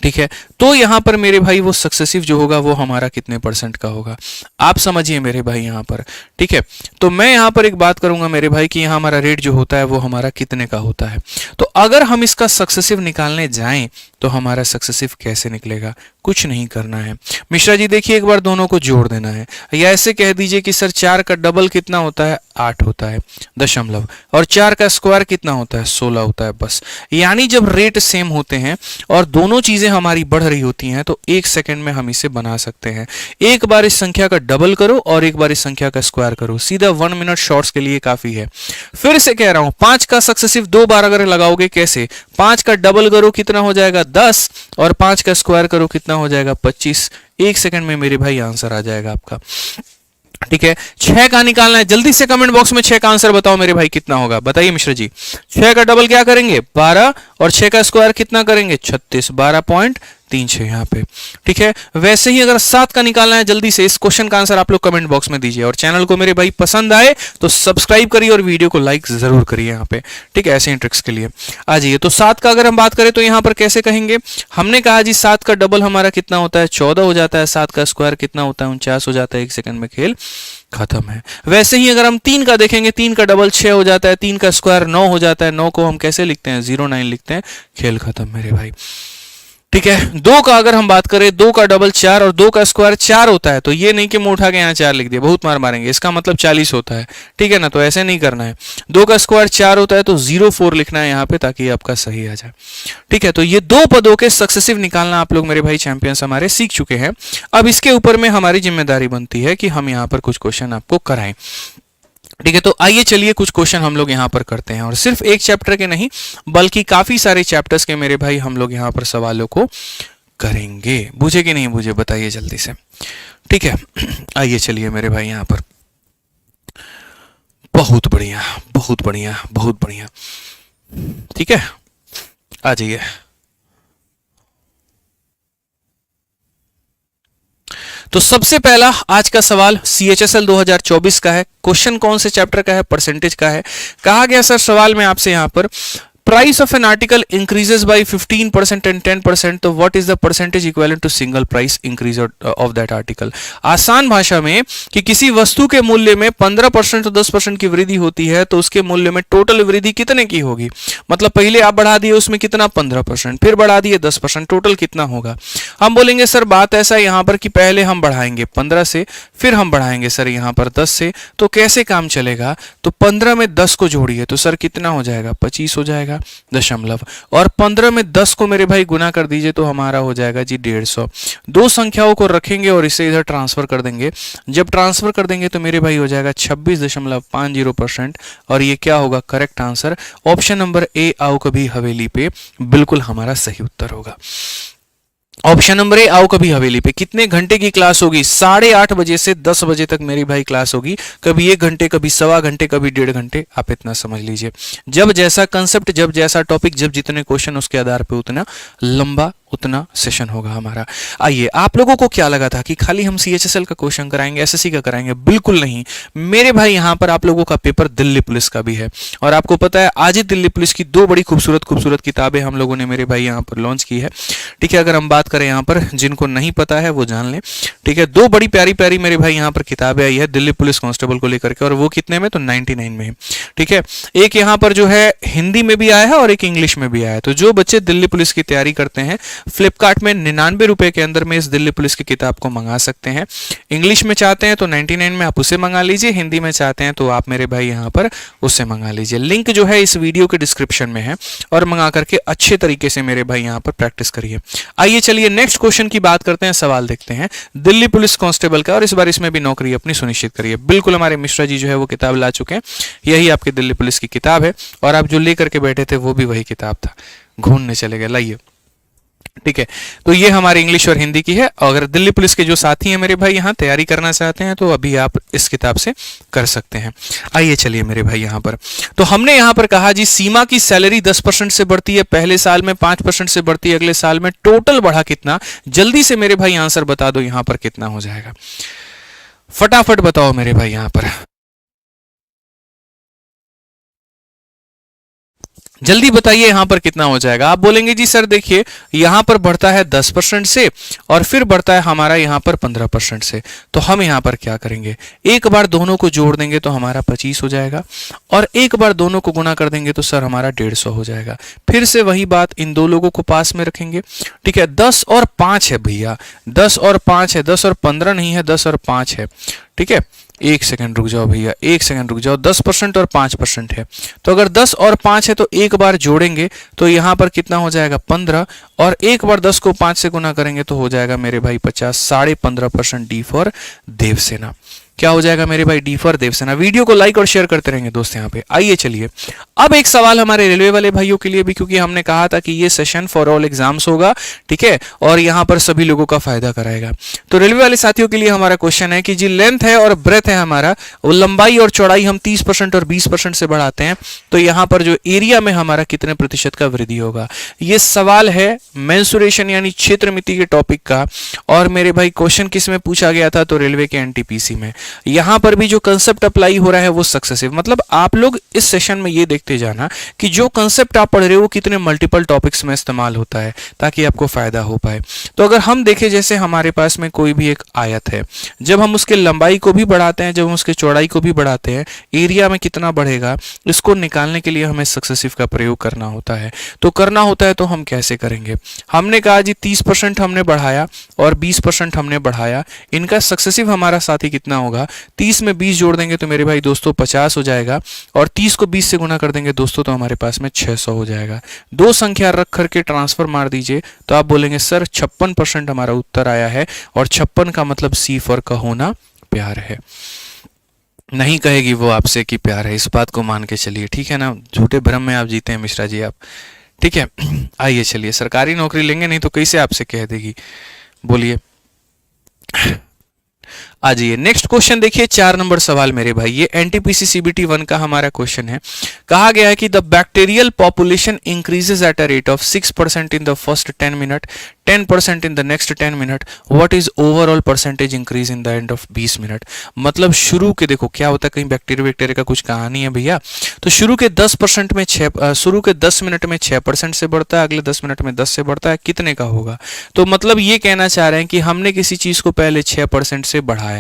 ठीक है, तो यहां पर मेरे भाई वो सक्सेसिव जो होगा वो हमारा कितने परसेंट का होगा, आप समझिए मेरे भाई यहां पर। ठीक है, तो मैं यहां पर एक बात करूंगा मेरे भाई कि यहां हमारा रेट जो होता है वो हमारा कितने का होता है। तो अगर हम इसका सक्सेसिव निकालने जाएं तो हमारा सक्सेसिव कैसे निकलेगा, कुछ नहीं करना है मिश्रा जी, देखिए एक बार दोनों को जोड़ देना है, या ऐसे कह दीजिए कि सर 4 का डबल कितना होता है, 8 होता है दशमलव, और 4 का स्क्वायर कितना होता है, 16 होता है बस। यानी जब रेट सेम होते हैं और दोनों चीजें हमारी बढ़ रही होती हैं तो 1 सेकंड में हम इसे बना सकते हैं। एक बार इस संख्या का डबल करो और एक बार इस संख्या का स्क्वायर करो, सीधा 1 मिनट शॉर्ट्स के लिए काफी है। फिर से कह रहा हूं 5 का सक्सेसिव 2 बार अगर लगाओगे कैसे, 5 का डबल करो कितना हो जाएगा 10, और 5 का स्क्वायर करो कितना हो जाएगा 25। 1 सेकंड में मेरे भाई आंसर आ जाएगा आपका। ठीक है, 6 का निकालना है, जल्दी से कमेंट बॉक्स में 6 का आंसर बताओ मेरे भाई कितना होगा, बताइए मिश्रा जी। 6 का डबल क्या करेंगे 12, और 6 का स्क्वायर कितना करेंगे 36, 12.36 यहाँ पे। ठीक है, वैसे ही अगर 7 का निकालना है जल्दी से इस क्वेश्चन का आंसर आप लोग कमेंट बॉक्स में दीजिए, और चैनल को मेरे भाई पसंद आए तो सब्सक्राइब करिए और वीडियो को लाइक जरूर करिए यहाँ पे। ठीक है, ऐसे ही ट्रिक्स के लिए आ जाइए। तो 7 का अगर हम बात करें तो यहाँ पर कैसे कहेंगे, हमने कहा जी 7 का डबल हमारा कितना होता है 14 हो जाता है, 7 का स्क्वायर कितना होता है 49 हो जाता है, 1 सेकंड में खेल खत्म है। वैसे ही अगर हम 3 का देखेंगे, 3 का डबल 6 हो जाता है, 3 का स्क्वायर 9 हो जाता है, 9 को हम कैसे लिखते हैं 09 लिखते हैं, खेल खत्म मेरे भाई। ठीक है, 2 का अगर हम बात करें, 2 का डबल 4 और 2 का स्क्वायर 4 होता है, तो ये नहीं कि मुंह उठा के यहाँ 4 लिख दिया, बहुत मार मारेंगे, इसका मतलब 40 होता है। ठीक है ना, तो ऐसे नहीं करना है। 2 का स्क्वायर 4 होता है तो 04 लिखना है यहाँ पे ताकि आपका सही आ जाए। ठीक है, तो ये दो पदों के सक्सेसिव निकालना आप लोग मेरे भाई चैंपियंस हमारे सीख चुके हैं। अब इसके ऊपर में हमारी जिम्मेदारी बनती है कि हम यहाँ पर कुछ क्वेश्चन आपको कराएं। ठीक है, तो आइए चलिए कुछ क्वेश्चन हम लोग यहाँ पर करते हैं, और सिर्फ एक चैप्टर के नहीं बल्कि काफी सारे चैप्टर्स के मेरे भाई हम लोग यहाँ पर सवालों को करेंगे। बुझे कि नहीं बुझे बताइए जल्दी से। ठीक है, आइए चलिए मेरे भाई यहाँ पर। बहुत बढ़िया बहुत बढ़िया बहुत बढ़िया। ठीक है, आ जाइए। तो सबसे पहला आज का सवाल CHSL 2024 का है। क्वेश्चन कौन से चैप्टर का है, परसेंटेज का है। कहा गया सर सवाल में आपसे यहां पर price of an article increases by 15% and 10%, तो what is the percentage equivalent to single price increase of that article. आसान भाषा में कि किसी वस्तु के मूल्य में 15% तो 10% की वृद्धि होती है तो उसके मूल्य में टोटल वृद्धि कितने की होगी। मतलब पहले आप बढ़ा दिए उसमें कितना 15%, फिर बढ़ा दिए 10%, टोटल कितना होगा। हम बोलेंगे सर बात ऐसा है यहाँ पर कि पहले हम बढ़ाएंगे 15 से, फिर हम बढ़ाएंगे सर यहाँ पर 10 से, तो कैसे काम चलेगा। तो 15 में 10 को जोड़िए तो सर कितना हो जाएगा 25 हो जाएगा दशमलव, और 15 में 10 को मेरे भाई गुना कर दीजिए तो हमारा हो जाएगा जी 150। दो संख्याओं को रखेंगे और इसे इधर ट्रांसफर कर देंगे। जब ट्रांसफर कर देंगे तो मेरे भाई हो जाएगा 26.50%, और ये क्या होगा correct answer. Option number A आओ कभी हवेली पे बिल्कुल हमारा सही उत्तर होगा। ऑप्शन नंबर ए आओ कभी हवेली पे। कितने घंटे की क्लास होगी, 8:30 बजे से 10 बजे तक मेरी भाई क्लास होगी। कभी 1 घंटे, कभी 1.25 घंटे, कभी 1.5 घंटे, आप इतना समझ लीजिए। जब जैसा कंसेप्ट, जब जैसा टॉपिक, जब जितने क्वेश्चन, उसके आधार पे उतना लंबा उतना सेशन होगा हमारा। आइए, आप लोगों को क्या लगा था कि खाली हम CHSL का क्वेश्चन कराएंगे, SSC का कराएंगे? बिल्कुल नहीं मेरे भाई, यहां पर आप लोगों का पेपर दिल्ली पुलिस का भी है। और आपको पता है आज ही दिल्ली पुलिस की 2 बड़ी खूबसूरत खूबसूरत किताबें हम लोगों ने मेरे भाई यहां पर लॉन्च की है। ठीक है, अगर हम बात करें यहां पर, जिनको नहीं पता है वो जान लें। ठीक है, 2 बड़ी प्यारी प्यारी मेरे भाई यहां पर किताबें आई है दिल्ली पुलिस कांस्टेबल को लेकर के, और वो कितने में, तो 99 में। ठीक है, एक यहां पर जो है हिंदी में भी आया है और एक इंग्लिश में भी आया है। तो जो बच्चे दिल्ली पुलिस की तैयारी करते हैं फ्लिपकार्ट में 99 रुपए के अंदर में इस दिल्ली पुलिस की किताब को मंगा सकते हैं। इंग्लिश में चाहते हैं तो 99 में आप उसे मंगा लीजिए, हिंदी में चाहते हैं तो आप मेरे भाई यहाँ पर उसे मंगा लीजिए। लिंक जो है इस वीडियो के डिस्क्रिप्शन में है और मंगा करके अच्छे तरीके से मेरे भाई यहाँ पर प्रैक्टिस करिए। आइए चलिए नेक्स्ट क्वेश्चन की बात करते हैं, सवाल देखते हैं दिल्ली पुलिस कांस्टेबल का, और इस बार इसमें भी नौकरी अपनी सुनिश्चित करिए। बिल्कुल हमारे मिश्रा जी जो है वो किताब ला चुके हैं, यही आपकी दिल्ली पुलिस की किताब है और आप जो लेकर के बैठे थे वो भी वही किताब था, घूमने चले गए, लाइए। ठीक है, तो ये हमारी इंग्लिश और हिंदी की है। अगर दिल्ली पुलिस के जो साथी हैं मेरे भाई यहाँ तैयारी करना चाहते हैं तो अभी आप इस किताब से कर सकते हैं। आइए चलिए मेरे भाई यहाँ पर, तो हमने यहाँ पर कहा जी सीमा की सैलरी 10% से बढ़ती है, पहले साल में 5% से बढ़ती है, अगले साल में टोटल बढ़ा कितना? जल्दी से मेरे भाई आंसर बता दो यहाँ पर कितना हो जाएगा, फटाफट बताओ मेरे भाई यहाँ पर, जल्दी बताइए यहाँ पर कितना हो जाएगा। आप बोलेंगे जी सर देखिए यहाँ पर बढ़ता है 10% से और फिर बढ़ता है हमारा यहाँ पर 15% से, तो हम यहाँ पर क्या करेंगे, एक बार दोनों को जोड़ देंगे तो हमारा 25 हो जाएगा और एक बार दोनों को गुना कर देंगे तो सर हमारा 150 हो जाएगा। फिर से वही बात, इन दो लोगों को पास में रखेंगे। ठीक है, 10 और 5 है भैया, 10 और 5 है, 10 और 15 नहीं है, 10 और 5 है। ठीक है, एक सेकंड रुक जाओ भैया, एक सेकंड रुक जाओ, 10% और 5% है, तो अगर 10 और 5 है तो एक बार जोड़ेंगे तो यहाँ पर कितना हो जाएगा 15, और एक बार 10 को 5 से गुना करेंगे तो हो जाएगा मेरे भाई 50, 15.5% डी फॉर देवसेना। क्या हो जाएगा मेरे भाई, डी फॉर देवसेना। वीडियो को लाइक और शेयर करते रहेंगे दोस्त यहाँ पे। आइए चलिए अब एक सवाल हमारे रेलवे वाले भाइयों के लिए भी, क्योंकि हमने कहा था कि ये सेशन फॉर ऑल एग्जाम्स होगा, ठीक है, और यहाँ पर सभी लोगों का फायदा कराएगा। तो रेलवे वाले साथियों के लिए हमारा क्वेश्चन है कि जी लेंथ है और ब्रेथ है हमारा, वो लंबाई और चौड़ाई हम 30% और 20% से बढ़ाते हैं तो यहाँ पर जो एरिया में हमारा कितने प्रतिशत का वृद्धि होगा। ये सवाल है मेंसुरेशन यानी क्षेत्र मिति के टॉपिक का, और मेरे भाई क्वेश्चन किस में पूछा गया था, तो रेलवे के एनटीपीसी में। यहां पर भी जो कंसेप्ट अप्लाई हो रहा है वो सक्सेसिव, मतलब आप लोग इस सेशन में ये देखते जाना कि जो कंसेप्ट आप पढ़ रहे हो वो कितने मल्टीपल टॉपिक्स में इस्तेमाल होता है ताकि आपको फायदा हो पाए। तो अगर हम देखें जैसे हमारे पास में कोई भी एक आयत है, जब हम उसके लंबाई को भी बढ़ाते हैं, जब हम उसके चौड़ाई को भी बढ़ाते हैं, एरिया में कितना बढ़ेगा इसको निकालने के लिए हमें सक्सेसिव का प्रयोग करना होता है। तो करना होता है तो हम कैसे करेंगे, हमने कहा जी 30% हमने बढ़ाया और 20% हमने बढ़ाया, इनका सक्सेसिव हमारा साथी कितना होगा, 30 में 20 जोड़ देंगे तो मेरे भाई दोस्तों 50 हो जाएगा, और 30 को 20 से गुना कर देंगे दोस्तों तो हमारे पास में 600 हो जाएगा। दो संख्या रख करके ट्रांसफर मार दीजिए तो आप बोलेंगे सर 56% हमारा उत्तर आया है, और 56 का मतलब सी फॉर का होना प्यार है। नहीं कहेगी वो आपसे कि प्यार है, इस बात को मान के चलिए, ठीक है ना, झूठे भ्रम में आप जीते हैं मिश्रा जी आप। ठीक है, आइए चलिए, सरकारी नौकरी लेंगे नहीं तो कैसे आपसे कह देगी, बोलिए। आ जाइए नेक्स्ट क्वेश्चन देखिए, 4 नंबर सवाल मेरे भाई, ये एनटीपीसी सीबीटी 1 का हमारा क्वेश्चन है। कहा गया है कि the bacterial population increases eight a rate of 6% in the first 10 minute, 10% in the next 10 minute, what is overall percentage increase in the end of 20 minute. मतलब शुरू के, देखो क्या होता है, कहीं बैक्टीरिया का कुछ कहानी है भैया, तो शुरू के 10% में शुरू के 10 मिनट में 6% से बढ़ता है, अगले 10 मिनट में 10 से बढ़ता है, कितने का होगा। तो मतलब ये कहना चाह रहे हैं कि हमने किसी चीज को पहले 6% से बढ़ाया,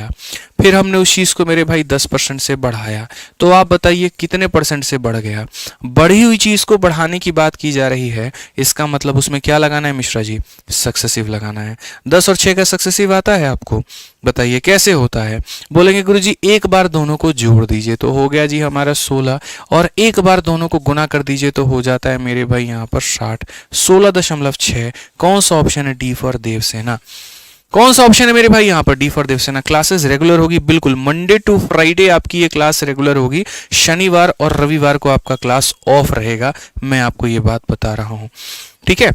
फिर हमने उस चीज को मेरे भाई 10% से बढ़ाया, तो आप बताइए कितने परसेंट से बढ़ गया। बढ़ी हुई चीज को बढ़ाने की बात की जा रही है, इसका मतलब उसमें क्या लगाना है मिश्रा जी, सक्सेसिव लगाना है। 10 और 6 का सक्सेसिव आता है आपको, बताइए कैसे होता है। बोलेंगे गुरुजी एक बार दोनों को जोड़ दीजिए तो हो गया जी हमारा 16, और एक बार दोनों को गुना कर दीजिए तो हो जाता है मेरे भाई यहाँ पर 60, 16.6। कौन सा ऑप्शन है, डी फॉर देवसेना। कौन सा ऑप्शन है मेरे भाई यहाँ पर, D for Devsena. Classes regular होगी, बिल्कुल मंडे टू फ्राइडे आपकी ये क्लास रेगुलर होगी, शनिवार और रविवार को आपका क्लास ऑफ रहेगा, मैं आपको ये बात बता रहा हूँ, ठीक है।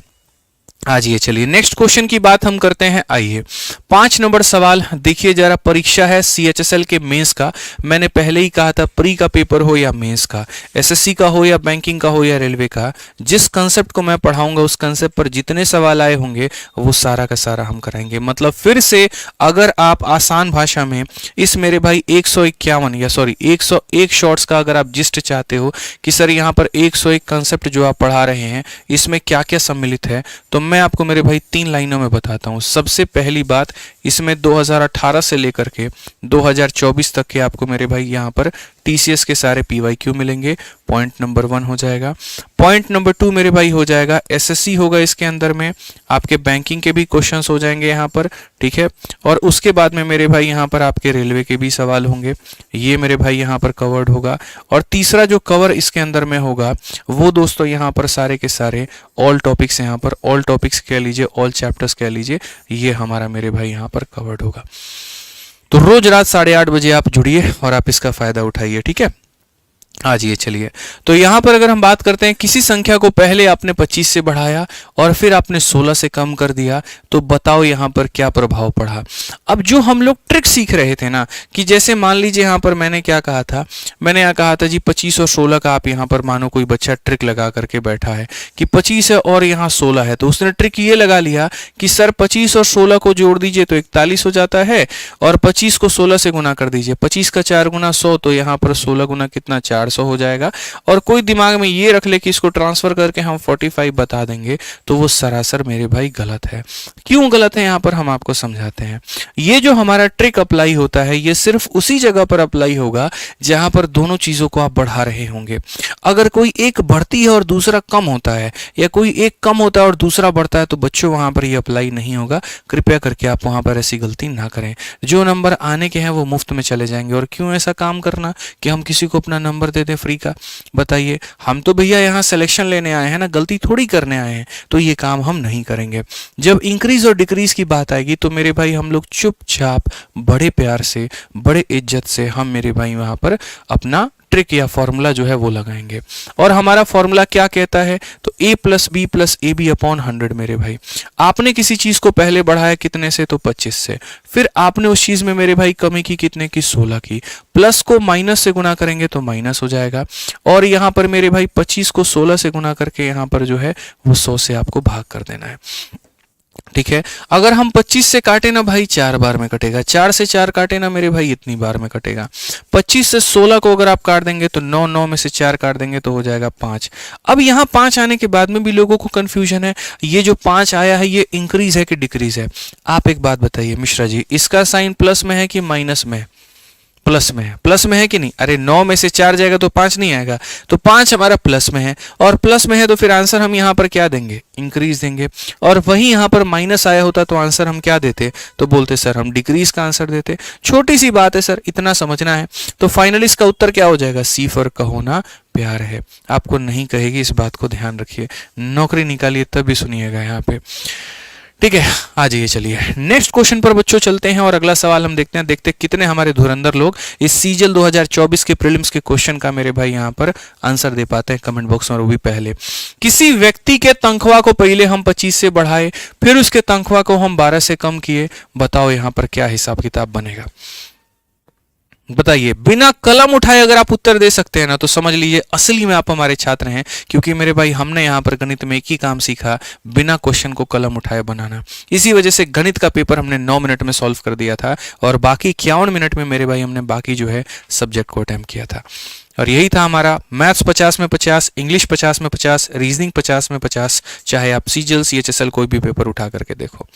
आज ये चलिए नेक्स्ट क्वेश्चन की बात हम करते हैं। आइए 5 नंबर सवाल देखिए जरा, परीक्षा है सीएचएसएल के मेंस का। मैंने पहले ही कहा था प्री का पेपर हो या मेंस का, एसएससी का हो या बैंकिंग का हो या रेलवे का, जिस कंसेप्ट को मैं पढ़ाऊंगा उस कंसेप्ट पर जितने सवाल आए होंगे वो सारा का सारा हम कराएंगे। मतलब फिर से अगर आप आसान भाषा में इस मेरे भाई 101 शॉर्ट्स का अगर आप जिस्ट चाहते हो कि सर यहाँ पर 101 कंसेप्ट जो आप पढ़ा रहे हैं इसमें क्या क्या सम्मिलित है, तो मैं आपको मेरे भाई 3 लाइनों में बताता हूं। सबसे पहली बात, इसमें 2018 से लेकर के 2024 तक के आपको मेरे भाई यहाँ पर टीसीएस के सारे पीवाईक्यू मिलेंगे। पॉइंट नंबर 1 हो जाएगा। पॉइंट नंबर 2 मेरे भाई हो जाएगा एसएससी होगा, इसके अंदर में आपके बैंकिंग के भी क्वेश्चंस हो जाएंगे यहाँ पर, ठीक है। और उसके बाद में मेरे भाई यहाँ पर आपके रेलवे के भी सवाल होंगे, ये मेरे भाई यहाँ पर कवर्ड होगा। और तीसरा जो कवर इसके अंदर में होगा वो दोस्तों यहाँ पर सारे के सारे ऑल टॉपिक्स, यहाँ पर ऑल टॉपिक्स कह लीजिए, ऑल चैप्टर्स कह लीजिए, ये हमारा मेरे भाई यहाँ पर कवर्ड होगा। तो रोज रात 8:30 बजे आप जुड़िए और आप इसका फायदा उठाइए, ठीक है। आज ये चलिए, तो यहाँ पर अगर हम बात करते हैं किसी संख्या को पहले आपने 25 से बढ़ाया और फिर आपने 16 से कम कर दिया, तो बताओ यहाँ पर क्या प्रभाव पड़ा। अब जो हम लोग ट्रिक सीख रहे थे ना, कि जैसे मान लीजिए यहाँ पर मैंने क्या कहा था, मैंने यहाँ कहा था जी 25 और 16 का आप यहाँ पर मानो कोई बच्चा ट्रिक लगा करके बैठा है कि 25 है और यहाँ 16 है, तो उसने ट्रिक ये लगा लिया कि सर 25 और 16 को जोड़ दीजिए तो 41 हो जाता है, और 25 को 16 से गुना कर दीजिए, 25 का 4 गुना 100, तो यहाँ पर 16 गुना कितना 400 हो जाएगा। और कोई दिमाग में ये रख ले कि इसको ट्रांसफर करके हम 45 बता देंगे, तो वो सरासर मेरे भाई गलत है। क्यों गलत है यहाँ पर हम आपको समझाते हैं। ये जो हमारा ट्रिक अप्लाई होता है ये सिर्फ उसी जगह पर अप्लाई होगा जहां पर दोनों चीजों को आप बढ़ा रहे होंगे। अगर कोई एक बढ़ती है और दूसरा कम होता है, या कोई एक कम होता है और दूसरा बढ़ता है, तो बच्चों वहां पर ये अप्लाई नहीं होगा। कृपया करके आप वहां पर ऐसी गलती ना करें। जो नंबर आने के हैं वो मुफ्त में चले जाएंगे। और क्यों ऐसा काम करना कि हम किसी को अपना नंबर दे दें फ्री का, बताइए। हम तो भैया यहाँ सिलेक्शन लेने आए हैं ना, गलती थोड़ी करने आए हैं, तो ये काम हम नहीं करेंगे। जब इंक्रीज और डिक्रीज की बात आएगी तो मेरे भाई हम लोग चुपचाप बड़े प्यार से, बड़े इज्जत से हम मेरे भाई वहां पर अपना ट्रिक या फॉर्मूला जो है वो लगाएंगे। और हमारा फॉर्मूला क्या कहता है, तो a plus B plus A B upon 100। मेरे भाई आपने किसी चीज को पहले बढ़ाया कितने से, तो 25 से, फिर आपने उस चीज में मेरे भाई कमी की कितने की, 16 की। प्लस को माइनस से गुना करेंगे तो माइनस हो जाएगा, और यहाँ पर मेरे भाई 25 को 16 से गुना करके यहाँ पर जो है वो 100 से आपको भाग कर देना है, ठीक है। अगर हम 25 से काटे ना भाई 4 बार में कटेगा, 4 से 4 काटे ना मेरे भाई इतनी बार में कटेगा। 25 से 16 को अगर आप काट देंगे तो 9, 9 में से 4 काट देंगे तो हो जाएगा 5। अब यहाँ 5 आने के बाद में भी लोगों को कंफ्यूजन है, ये जो 5 आया है ये इंक्रीज है कि डिक्रीज है। आप एक बात बताइए मिश्रा जी, इसका साइन प्लस में है कि माइनस में? प्लस में है। प्लस में है कि नहीं? अरे 9 में से 4 जाएगा तो 5 नहीं आएगा, तो 5 हमारा प्लस में है, और प्लस में है तो फिर आंसर हम यहाँ पर क्या देंगे, इंक्रीज देंगे। और वही यहाँ पर माइनस आया होता तो आंसर हम क्या देते, तो बोलते सर हम डिक्रीज का आंसर देते। छोटी सी बात है सर, इतना समझना है। तो फाइनली इसका उत्तर क्या हो जाएगा, सी फॉर कहो ना प्यार है। आपको नहीं कहेगी, इस बात को ध्यान रखिए। नौकरी निकालिए तब भी सुनिएगा यहाँ पे, ठीक है। आ जाइए, चलिए नेक्स्ट क्वेश्चन पर बच्चों चलते हैं और अगला सवाल हम देखते हैं कितने हमारे धुरंधर लोग इस सीजल 2024 के प्रीलिम्स के क्वेश्चन का मेरे भाई यहाँ पर आंसर दे पाते हैं कमेंट बॉक्स में, और वो भी पहले। किसी व्यक्ति के तनख्वाह को पहले हम 25 से बढ़ाए, फिर उसके तनख्वाह को हम 12 से कम किए, बताओ यहाँ पर क्या हिसाब किताब बनेगा। बताइए, बिना कलम उठाए अगर आप उत्तर दे सकते हैं ना तो समझ लीजिए असली में आप हमारे छात्र हैं। क्योंकि मेरे भाई हमने यहाँ पर गणित में एक ही काम सीखा, बिना क्वेश्चन को कलम उठाए बनाना। इसी वजह से गणित का पेपर हमने 9 मिनट में सॉल्व कर दिया था, और बाकी 51 मिनट में मेरे भाई हमने बाकी जो है सब्जेक्ट को अटेम्प्ट किया था। और यही था हमारा मैथ्स 50 में 50, इंग्लिश 50 में 50, रीजनिंग 50 में 50, चाहे आप सीजल CHSL कोई भी पेपर उठा करके देखो,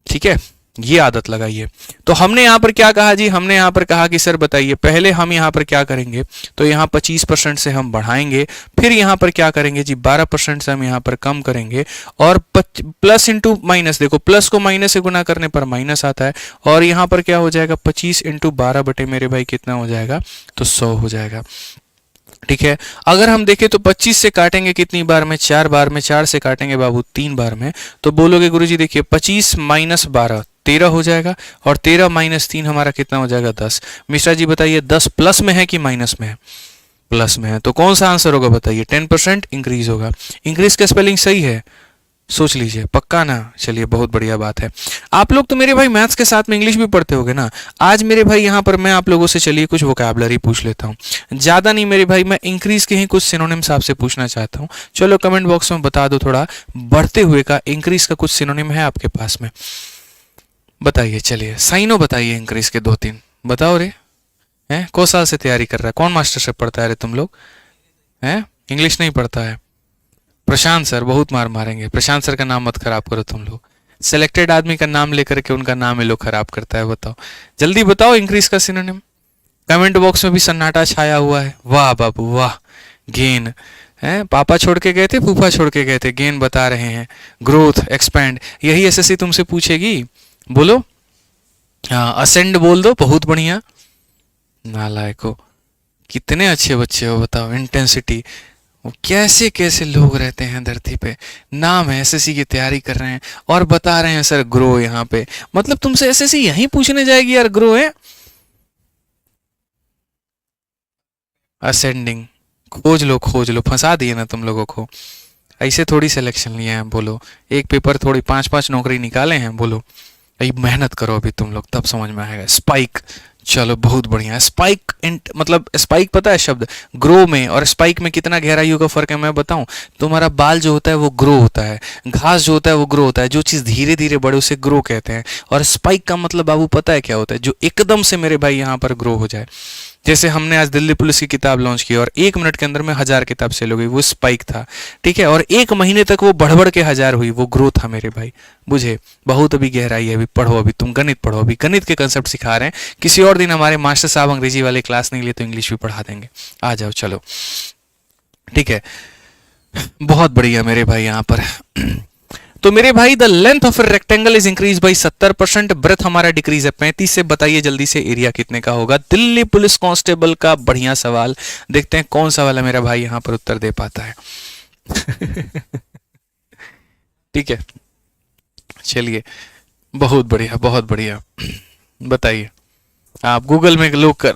ठीक है। ये आदत लगाइए। तो हमने यहाँ पर क्या कहा जी, हमने यहाँ पर कहा कि सर बताइए, पहले हम यहाँ पर क्या करेंगे, तो यहाँ 25% से हम बढ़ाएंगे, फिर यहाँ पर क्या करेंगे जी 12% से हम यहाँ पर कम करेंगे, और प्लस इंटू माइनस, देखो प्लस को माइनस से गुना करने पर माइनस आता है, और यहाँ पर क्या हो जाएगा 25 इंटू 12 बटे मेरे भाई कितना हो जाएगा, तो 100 हो जाएगा, ठीक है। अगर हम देखें तो 25 से काटेंगे कितनी बार में, 4 बार में, 4 से काटेंगे बाबू 3 बार में, तो बोलोगे गुरुजी देखिए 25 माइनस 12 13 हो जाएगा, और 13 माइनस 3 हमारा कितना हो जाएगा 10। मिश्रा जी बताइए 10 प्लस में है कि माइनस में है? प्लस में है, तो कौन सा आंसर होगा बताइए, 10% इंक्रीज होगा। इंक्रीज का स्पेलिंग सही है, सोच लीजिए, पक्का ना? चलिए बहुत बढ़िया बात है। आप लोग तो मेरे भाई मैथ्स के साथ में इंग्लिश भी पढ़ते होगे ना। आज मेरे भाई यहाँ पर मैं आप लोगों से चलिए कुछ वोकैबुलरी पूछ लेता हूँ, ज्यादा नहीं मेरे भाई, मैं इंक्रीज के ही कुछ सिनोनिम्स आपसे पूछना चाहता हूँ। चलो कमेंट बॉक्स में बता दो, थोड़ा बढ़ते हुए का इंक्रीज का कुछ सिनोनिम है आपके पास में, बताइए। चलिए साइनो बताइए इंक्रीज के 2-3 बताओ रे। हैं कौन साल से तैयारी कर रहा है, कौन मास्टर से पढ़ता है रे तुम लोग? हैं इंग्लिश नहीं पढ़ता है? प्रशांत सर बहुत मार मारेंगे, प्रशांत सर का नाम मत खराब करो तुम लोग। सिलेक्टेड आदमी का नाम लेकर के उनका नाम ये लोग खराब करता है। बताओ, जल्दी बताओ इंक्रीज का सिनोनिम। कमेंट बॉक्स में भी सन्नाटा छाया हुआ है। वाह बाबू वाह। गेन है, पापा छोड़ के गए थे, फूफा छोड़ के गए थे, गेन बता रहे हैं। ग्रोथ, एक्सपैंड, यही एसएससी तुमसे पूछेगी। बोलो, हाँ असेंड बोल दो, बहुत बढ़िया। नालायको, कितने अच्छे बच्चे हो बताओ। इंटेंसिटी, कैसे कैसे लोग रहते हैं धरती पे। नाम है, एसएससी की तैयारी कर रहे हैं और बता रहे हैं सर ग्रो। यहाँ पे मतलब तुमसे एसएससी यही पूछने जाएगी यार, ग्रो है। असेंडिंग, खोज लो, फंसा दिए ना तुम लोगों को। ऐसे थोड़ी सिलेक्शन लिए हैं। बोलो, एक पेपर थोड़ी 5-5 नौकरी निकाले हैं। बोलो, अभी मेहनत करो अभी तुम लोग, तब समझ में आएगा। स्पाइक, चलो बहुत बढ़िया। स्पाइक मतलब स्पाइक पता है शब्द, ग्रो में और स्पाइक में कितना गहराइयों का फर्क है मैं बताऊं। तुम्हारा बाल जो होता है वो ग्रो होता है, घास जो होता है वो ग्रो होता है, जो चीज़ धीरे धीरे बढ़े उसे ग्रो कहते हैं। और स्पाइक का मतलब बाबू पता है क्या होता है, जो एकदम से मेरे भाई यहाँ पर ग्रो हो जाए। जैसे हमने आज दिल्ली पुलिस की किताब लॉन्च की और 1 मिनट के अंदर में 1000 किताब सेल हो गई, वो स्पाइक था। ठीक है, और 1 महीने तक वो बढ़ के 1000 हुई, वो ग्रोथ था मेरे भाई। बुझे, बहुत अभी गहराई है। अभी पढ़ो, अभी तुम गणित पढ़ो, अभी गणित के कंसेप्ट सिखा रहे हैं। किसी और दिन हमारे मास्टर साहब अंग्रेजी वाले क्लास नहीं लिए तो इंग्लिश भी पढ़ा देंगे। आ जाओ चलो, ठीक है, बहुत बढ़िया मेरे भाई यहाँ पर। तो मेरे भाई the length of rectangle is increase by 70%, breadth हमारा डिक्रीज है 35 से। बताइए जल्दी से एरिया कितने का होगा। दिल्ली पुलिस कांस्टेबल का बढ़िया सवाल, देखते हैं कौन सा वाला मेरा भाई यहाँ पर उत्तर दे पाता है। ठीक है, चलिए, बहुत बढ़िया बहुत बढ़िया। बताइए, आप गूगल में लोग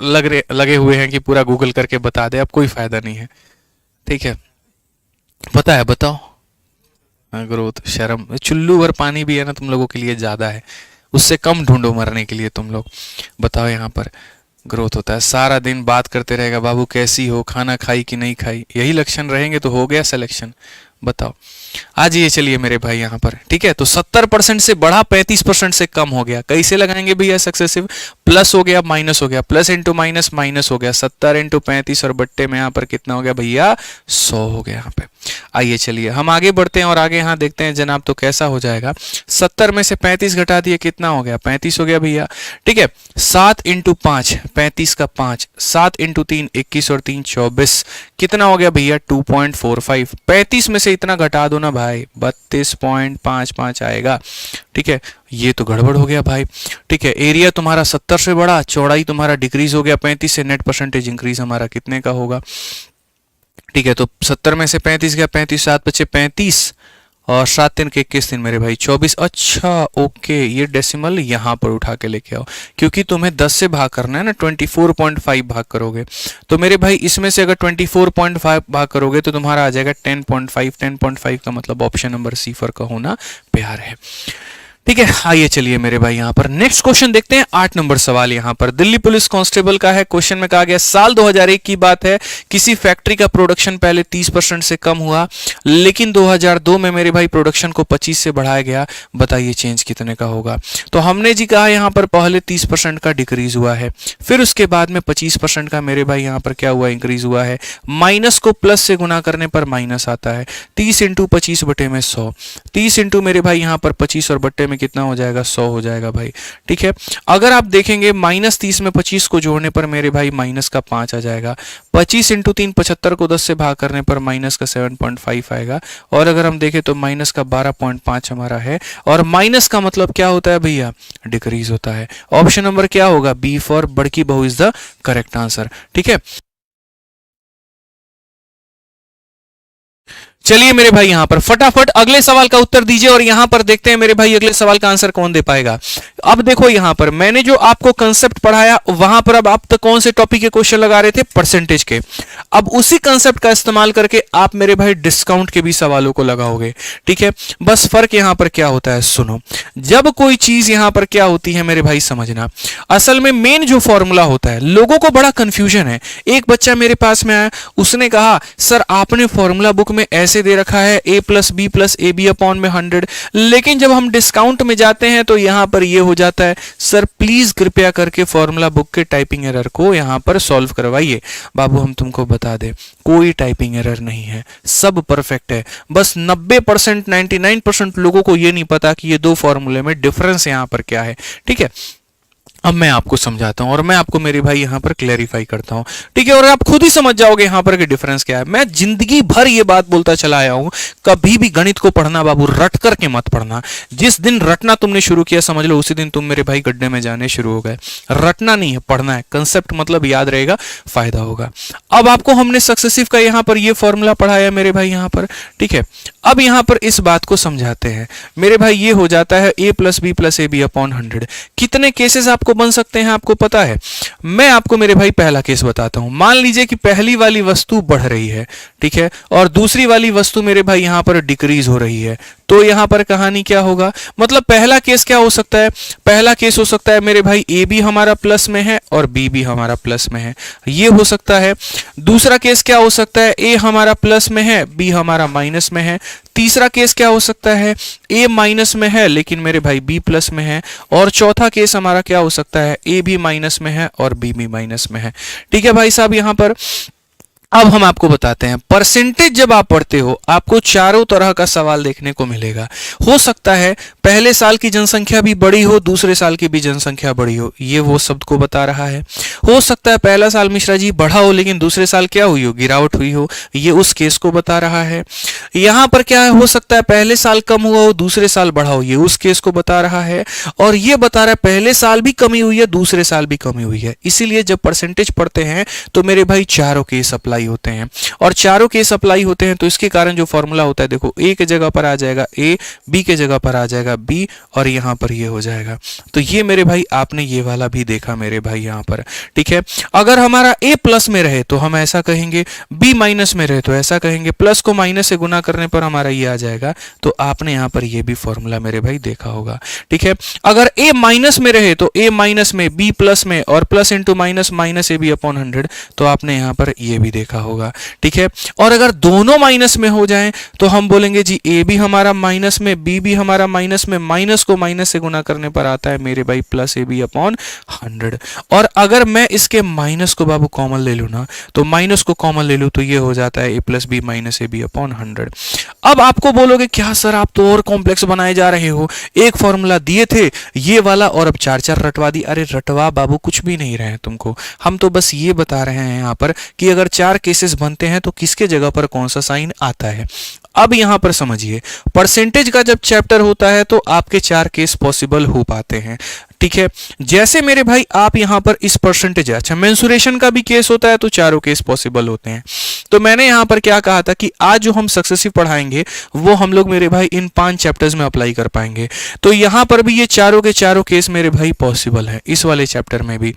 लगे हुए हैं कि पूरा गूगल करके बता दे, अब कोई फायदा नहीं है। ठीक है, पता है, बताओ। ग्रोथ, शर्म, चुल्लू भर पानी भी है ना तुम लोगों के लिए ज्यादा है, उससे कम ढूंढो मरने के लिए तुम लोग। बताओ, यहाँ पर ग्रोथ होता है। सारा दिन बात करते रहेगा, बाबू कैसी हो, खाना खाई कि नहीं खाई, यही लक्षण रहेंगे तो हो गया सिलेक्शन। बताओ, आज ये चलिए मेरे भाई यहाँ पर। ठीक है, तो 70% से बढ़ा 35% से कम हो गया। कैसे लगाएंगे भैया सक्सेसिव? प्लस हो गया, माइनस हो गया, प्लस इंटू माइनस माइनस हो गया। 70 इंटू 35 और बट्टे में यहाँ पर कितना हो गया भैया? 100 हो गया यहाँ पे। आइए चलिए हम आगे बढ़ते हैं और आगे यहाँ देखते हैं जनाब, तो कैसा हो जाएगा। 70 में से 35 घटा दिए, कितना हो गया? 35 हो गया भैया। ठीक है, 7 इंटू 5, 35 का 5, 7 इंटू 3, 21 और 3 24, कितना हो गया भैया? 2.45। 35 में से इतना घटा दो ना भाई, 32.55 आएगा। ठीक है, ये तो गड़बड़ हो गया भाई। ठीक है, एरिया तुम्हारा 70 से बढ़ा, चौड़ाई तुम्हारा डिक्रीज हो गया 35 से, नेट परसेंटेज इंक्रीज हमारा कितने का होगा? ठीक है, तो 70 में से 35 गया, 35 7 बचे 35 और 7 दिन के 21 दिन मेरे भाई 24। अच्छा ओके, ये डेसिमल यहाँ पर उठा के लेके आओ, क्योंकि तुम्हें 10 से भाग करना है ना, 24.5 भाग करोगे तो मेरे भाई इसमें से अगर 24.5 भाग करोगे तो तुम्हारा आ जाएगा 10.5। 10.5 का मतलब ऑप्शन नंबर सी फॉर का होना प्यार है। ठीक है, आइए चलिए मेरे भाई यहाँ पर नेक्स्ट क्वेश्चन देखते हैं। 8 नंबर सवाल यहाँ पर दिल्ली पुलिस कांस्टेबल का है। क्वेश्चन में कहा गया साल 2001 की बात है, किसी फैक्ट्री का प्रोडक्शन पहले 30% से कम हुआ, लेकिन 2002 में मेरे भाई प्रोडक्शन को 25 से बढ़ाया गया। बताइए चेंज कितने का होगा? तो हमने जी कहा यहाँ पर पहले 30% का डिक्रीज हुआ है, फिर उसके बाद में 25% का मेरे भाई यहाँ पर क्या हुआ? इंक्रीज हुआ है। माइनस को प्लस से गुना करने पर माइनस आता है। 30 इंटू 25 बटे में 100, 30 इंटू मेरे भाई यहाँ पर 25 और बट्टे में कितना हो जाएगा? 100 हो जाएगा भाई। ठीक है, अगर आप देखेंगे माइनस 30 में 25 को जोड़ने पर मेरे भाई माइनस का 5 आ जाएगा। 25 इंटू 3 75 को 10 से भाग करने पर माइनस का 7.5 आएगा। और अगर हम देखें तो माइनस का 12.5 हमारा है। और माइनस का मतलब क्या होता है भैया? डिक्रीज होता है। ऑप्शन नंबर क्या होगा? बी फॉर बड़की बहू इज द करेक्ट आंसर। ठीक है, चलिए मेरे भाई यहाँ पर फटाफट अगले सवाल का उत्तर दीजिए और यहां पर देखते हैं मेरे भाई अगले सवाल का आंसर कौन दे पाएगा। अब देखो यहां पर मैंने जो आपको कंसेप्ट पढ़ाया वहां पर अब आप तक कौन से टॉपिक के क्वेश्चन लगा रहे थे? परसेंटेज के। अब उसी कंसेप्ट का इस्तेमाल करके आप मेरे भाई डिस्काउंट के भी सवालों को लगाओगे। ठीक है, बस फर्क यहां पर क्या होता है सुनो। जब कोई चीज यहां पर क्या होती है मेरे भाई समझना, असल में मेन जो फॉर्मूला होता है, लोगों को बड़ा कंफ्यूजन है। एक बच्चा मेरे पास में आया, उसने कहा सर आपने फॉर्मूला बुक में ऐसे से दे रखा है a plus B plus A B upon में 100, लेकिन जब हम डिस्काउंट में जाते हैं तो यहां पर ये हो जाता है। सर प्लीज कृपया करके फॉर्मूला बुक के टाइपिंग एरर को यहां पर सॉल्व करवाइए। बाबू हम तुमको बता दें, कोई टाइपिंग एरर नहीं है, सब परफेक्ट है। बस 90% 99% लोगों को ये नहीं पता कि ये दो फॉर्मूले में डिफरेंस यहां पर क्या है। ठीक है, अब मैं आपको समझाता हूं और मैं आपको मेरे भाई यहां पर क्लैरिफाई करता हूं। ठीक है, और आप खुद ही समझ जाओगे यहां पर कि डिफरेंस क्या है। मैं जिंदगी भर ये बात बोलता चला आया हूं, कभी भी गणित को पढ़ना बाबू रट करके मत पढ़ना। जिस दिन रटना तुमने शुरू किया समझ लो उसी दिन तुम मेरे भाई गड्ढे में जाने शुरू हो गए। रटना नहीं है, पढ़ना है। कंसेप्ट मतलब याद रहेगा, फायदा होगा। अब आपको हमने सक्सेसिव का यहां पर ये फॉर्मूला पढ़ाया मेरे भाई यहां पर। ठीक है, अब यहां पर इस बात को समझाते हैं मेरे भाई। ये हो जाता है a plus B plus A B upon 100। कितने केसेस आपको बन सकते हैं आपको पता है? मैं आपको मेरे भाई पहला केस बताता हूं। मान लीजिए कि पहली वाली वस्तु बढ़ रही है, ठीक है, और दूसरी वाली वस्तु मेरे भाई यहां पर डिक्रीज हो रही है। तो यहां पर कहानी क्या होगा? मतलब पहला केस क्या हो सकता है? पहला केस हो सकता है मेरे भाई ए भी हमारा प्लस में है और बी भी हमारा प्लस में है, ये हो सकता है। दूसरा केस क्या हो सकता है? ए हमारा प्लस में है, बी हमारा माइनस में है। तीसरा केस क्या हो सकता है? ए माइनस में है लेकिन मेरे भाई बी प्लस में है। और चौथा केस हमारा क्या हो सकता है? ए भी माइनस में है और बी भी माइनस में है। ठीक है भाई साहब, यहां पर अब हम आपको बताते हैं। परसेंटेज जब आप पढ़ते हो आपको चारों तरह का सवाल देखने को मिलेगा। हो सकता है पहले साल की जनसंख्या भी बड़ी हो, दूसरे साल की भी जनसंख्या बड़ी हो, ये वो शब्द को बता रहा है। हो सकता है पहला साल मिश्रा जी बढ़ा हो लेकिन दूसरे साल क्या हुई हो? गिरावट हुई हो, ये उस केस को बता रहा है। यहां पर क्या है? हो सकता है पहले साल कम हुआ हो, दूसरे साल बढ़ा हो, ये उस केस को बता रहा है। और ये बता रहा है पहले साल भी कमी हुई है, दूसरे साल भी कमी हुई है। इसीलिए जब परसेंटेज पढ़ते हैं तो मेरे भाई चारों केस अप्लाई होते हैं, और चारों केस अप्लाई होते हैं तो इसके कारण जो फॉर्मूला होता है, देखो ए के जगह पर आ जाएगा ए, बी के जगह पर आ जाएगा बी, और यहां पर ये हो जाएगा। तो ये मेरे भाई आपने ये वाला भी देखा मेरे भाई यहां पर। ठीक है, अगर हमारा ए प्लस में रहे तो हम ऐसा कहेंगे, बी माइनस में रहे तो ऐसा कहेंगे, प्लस को माइनस से गुना करने पर हमारा ये आ जाएगा। तो आपने यहां पर ये भी फॉर्मूला मेरे भाई देखा होगा। ठीक है, अगर ए माइनस में रहे तो ए माइनस में, बी प्लस में, और plus into minus minus A B upon 100, तो आपने यहां पर ये भी देखा होगा। ठीक है, और अगर दोनों माइनस में हो जाएं तो हम बोलेंगे जी ए भी हमारा माइनस में, बी भी हमारा माइनस में, माइनस को माइनस से गुना करने पर आता है मेरे भाई प्लस ए बी अपॉन 100। और अगर मैं इसके माइनस को बाबू कॉमन ले लूं ना, तो माइनस को कॉमन ले लूं तो ये हो जाता है a plus B minus A B upon 100। अब आपको बोलोगे क्या सर आप तो और कॉम्प्लेक्स बनाए जा रहे हो, एक फॉर्मूला दिए थे ये वाला और अब चार चार रटवा दी। अरे रटवा बाबू कुछ भी नहीं रहे हैं तुमको, हम तो बस ये बता रहे हैं यहां पर कि अगर चार केसेस बनते हैं तो किसके जगह पर कौन सा साइन आता है। अब यहां पर समझिए, परसेंटेज का जब चैप्टर होता है तो आपके चार केस पॉसिबल हो पाते हैं। ठीक है, जैसे मेरे भाई आप यहां पर इस परसेंटेज, अच्छा मेंसुरेशन का भी केस होता है तो चारों केस पॉसिबल होते हैं। तो मैंने यहां पर क्या कहा था कि आज जो हम सक्सेसिव पढ़ाएंगे वो हम लोग मेरे भाई इन 5 चैप्टर्स में अप्लाई कर पाएंगे। तो यहां पर भी ये चारों के चारों केस मेरे भाई पॉसिबल है। इस वाले चैप्टर में भी,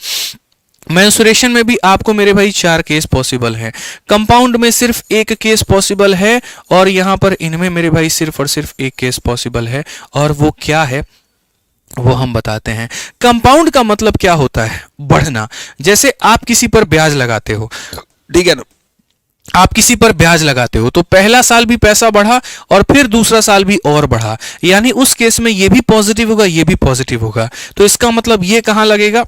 मेंसुरेशन में भी आपको मेरे भाई 4 केस पॉसिबल है, कंपाउंड में सिर्फ एक केस पॉसिबल है, और यहां पर इनमें मेरे भाई सिर्फ और सिर्फ एक केस पॉसिबल है। और वो क्या है वो हम बताते हैं। कंपाउंड का मतलब क्या होता है? बढ़ना। जैसे आप किसी पर ब्याज लगाते हो, ठीक है ना, आप किसी पर ब्याज लगाते हो तो पहला साल भी पैसा बढ़ा और फिर दूसरा साल भी और बढ़ा, यानी उस केस में ये भी पॉजिटिव होगा ये भी पॉजिटिव होगा। तो इसका मतलब ये कहां लगेगा?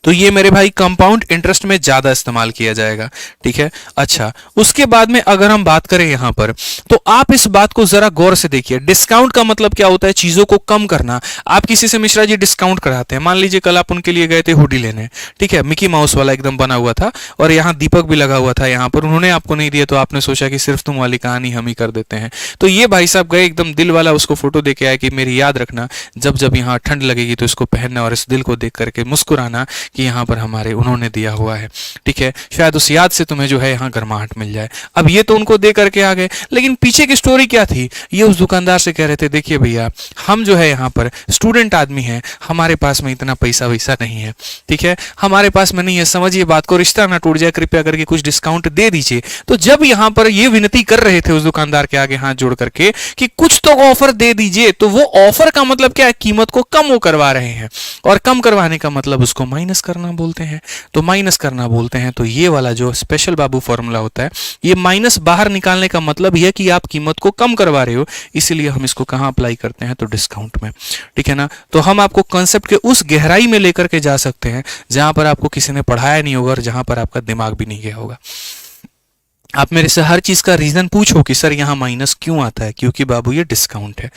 तो ये मेरे भाई कंपाउंड इंटरेस्ट में ज्यादा इस्तेमाल किया जाएगा। ठीक है, अच्छा उसके बाद में अगर हम बात करें यहां पर, तो आप इस बात को जरा गौर से देखिए। डिस्काउंट का मतलब क्या होता है? चीजों को कम करना। आप किसी से मिश्रा जी डिस्काउंट कराते हैं, मान लीजिए कल आप उनके लिए गए थे हुडी लेने, ठीक है, मिकी माउस वाला एकदम बना हुआ था और यहाँ दीपक भी लगा हुआ था यहाँ पर, उन्होंने आपको नहीं दिया तो आपने सोचा कि सिर्फ तुम वाली कहानी हम ही कर देते हैं। तो ये भाई साहब गए एकदम दिल वाला उसको फोटो दे के आए कि मेरी याद रखना, जब जब यहाँ ठंड लगेगी तो इसको पहनना और इस दिल को देख करके मुस्कुराना कि यहाँ पर हमारे उन्होंने दिया हुआ है। ठीक है, शायद उस याद से तुम्हें जो है यहाँ गर्माहट मिल जाए। अब ये तो उनको दे करके आ गए, लेकिन पीछे की स्टोरी क्या थी? ये उस दुकानदार से कह रहे थे देखिए भैया हम जो है यहाँ पर स्टूडेंट आदमी हैं, हमारे पास में इतना पैसा वैसा नहीं है, ठीक है, हमारे पास में नहीं है, समझिए बात को, रिश्ता ना टूट जाए, कृपया करके कुछ डिस्काउंट दे दीजिए। तो जब यहाँ पर ये विनती कर रहे थे उस दुकानदार के आगे हाथ जोड़ करके कि कुछ तो ऑफर दे दीजिए, तो वो ऑफर का मतलब क्या है? कीमत को कम वो करवा रहे हैं, और कम करवाने का मतलब उसको माइनस करना बोलते हैं, तो माइनस करना बोलते हैं। तो ये वाला जो स्पेशल बाबू फॉर्मूला होता है, ये माइनस बाहर निकालने का मतलब यह है कि आप कीमत को कम करवा रहे हो, इसीलिए हम इसको कहां अप्लाई करते हैं, तो डिस्काउंट में। ठीक है ना। तो हम आपको कंसेप्ट के उस गहराई में लेकर के जा सकते हैं जहां पर आपको किसी ने पढ़ाया नहीं होगा और जहां पर आपका दिमाग भी नहीं गया होगा। आप मेरे से हर चीज का रीजन पूछो कि सर यहां माइनस क्यों आता है, क्योंकि बाबू ये डिस्काउंट है।